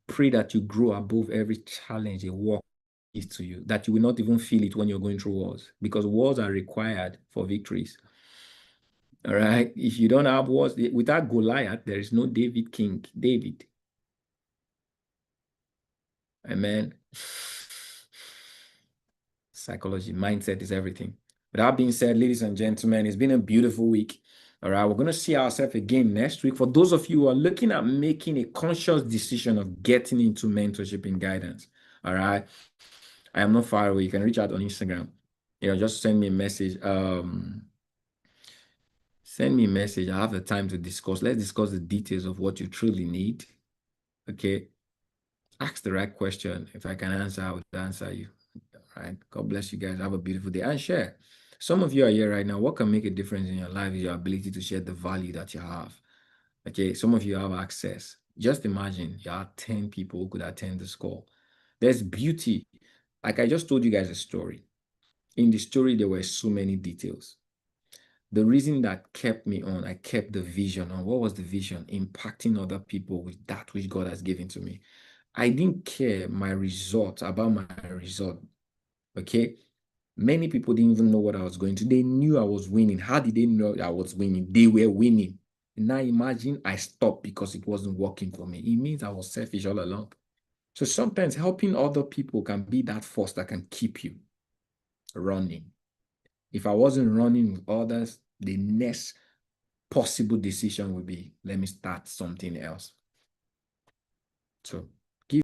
Pray that you grow above every challenge a war is to you, that you will not even feel it when you're going through wars, because wars are required for victories. All right. If you don't have wars, without Goliath, there is no David King. David. Amen. Psychology, mindset is everything. With that being said, ladies and gentlemen, it's been a beautiful week. All right, we're going to see ourselves again next week. For those of you who are looking at making a conscious decision of getting into mentorship and guidance, all right, I am not far away. You can reach out on Instagram. Just send me a message. Send me a message. I have the time to discuss. Let's discuss the details of what you truly need. Okay. Ask the right question. If I can answer, I will answer you. All right. God bless you guys. Have a beautiful day and share. Some of you are here right now. What can make a difference in your life is your ability to share the value that you have. Okay. Some of you have access. Just imagine you have 10 people who could attend this call. There's beauty. Like I just told you guys a story. In the story, there were so many details. The reason that kept me on, I kept the vision on. What was the vision? Impacting other people with that which God has given to me. I didn't care my result about my result. Okay. Many people didn't even know what I was going to. They knew I was winning. How did they know I was winning? They were winning. Now imagine I stopped because it wasn't working for me. It means I was selfish all along. So sometimes helping other people can be that force that can keep you running. If I wasn't running with others, the next possible decision would be, let me start something else. So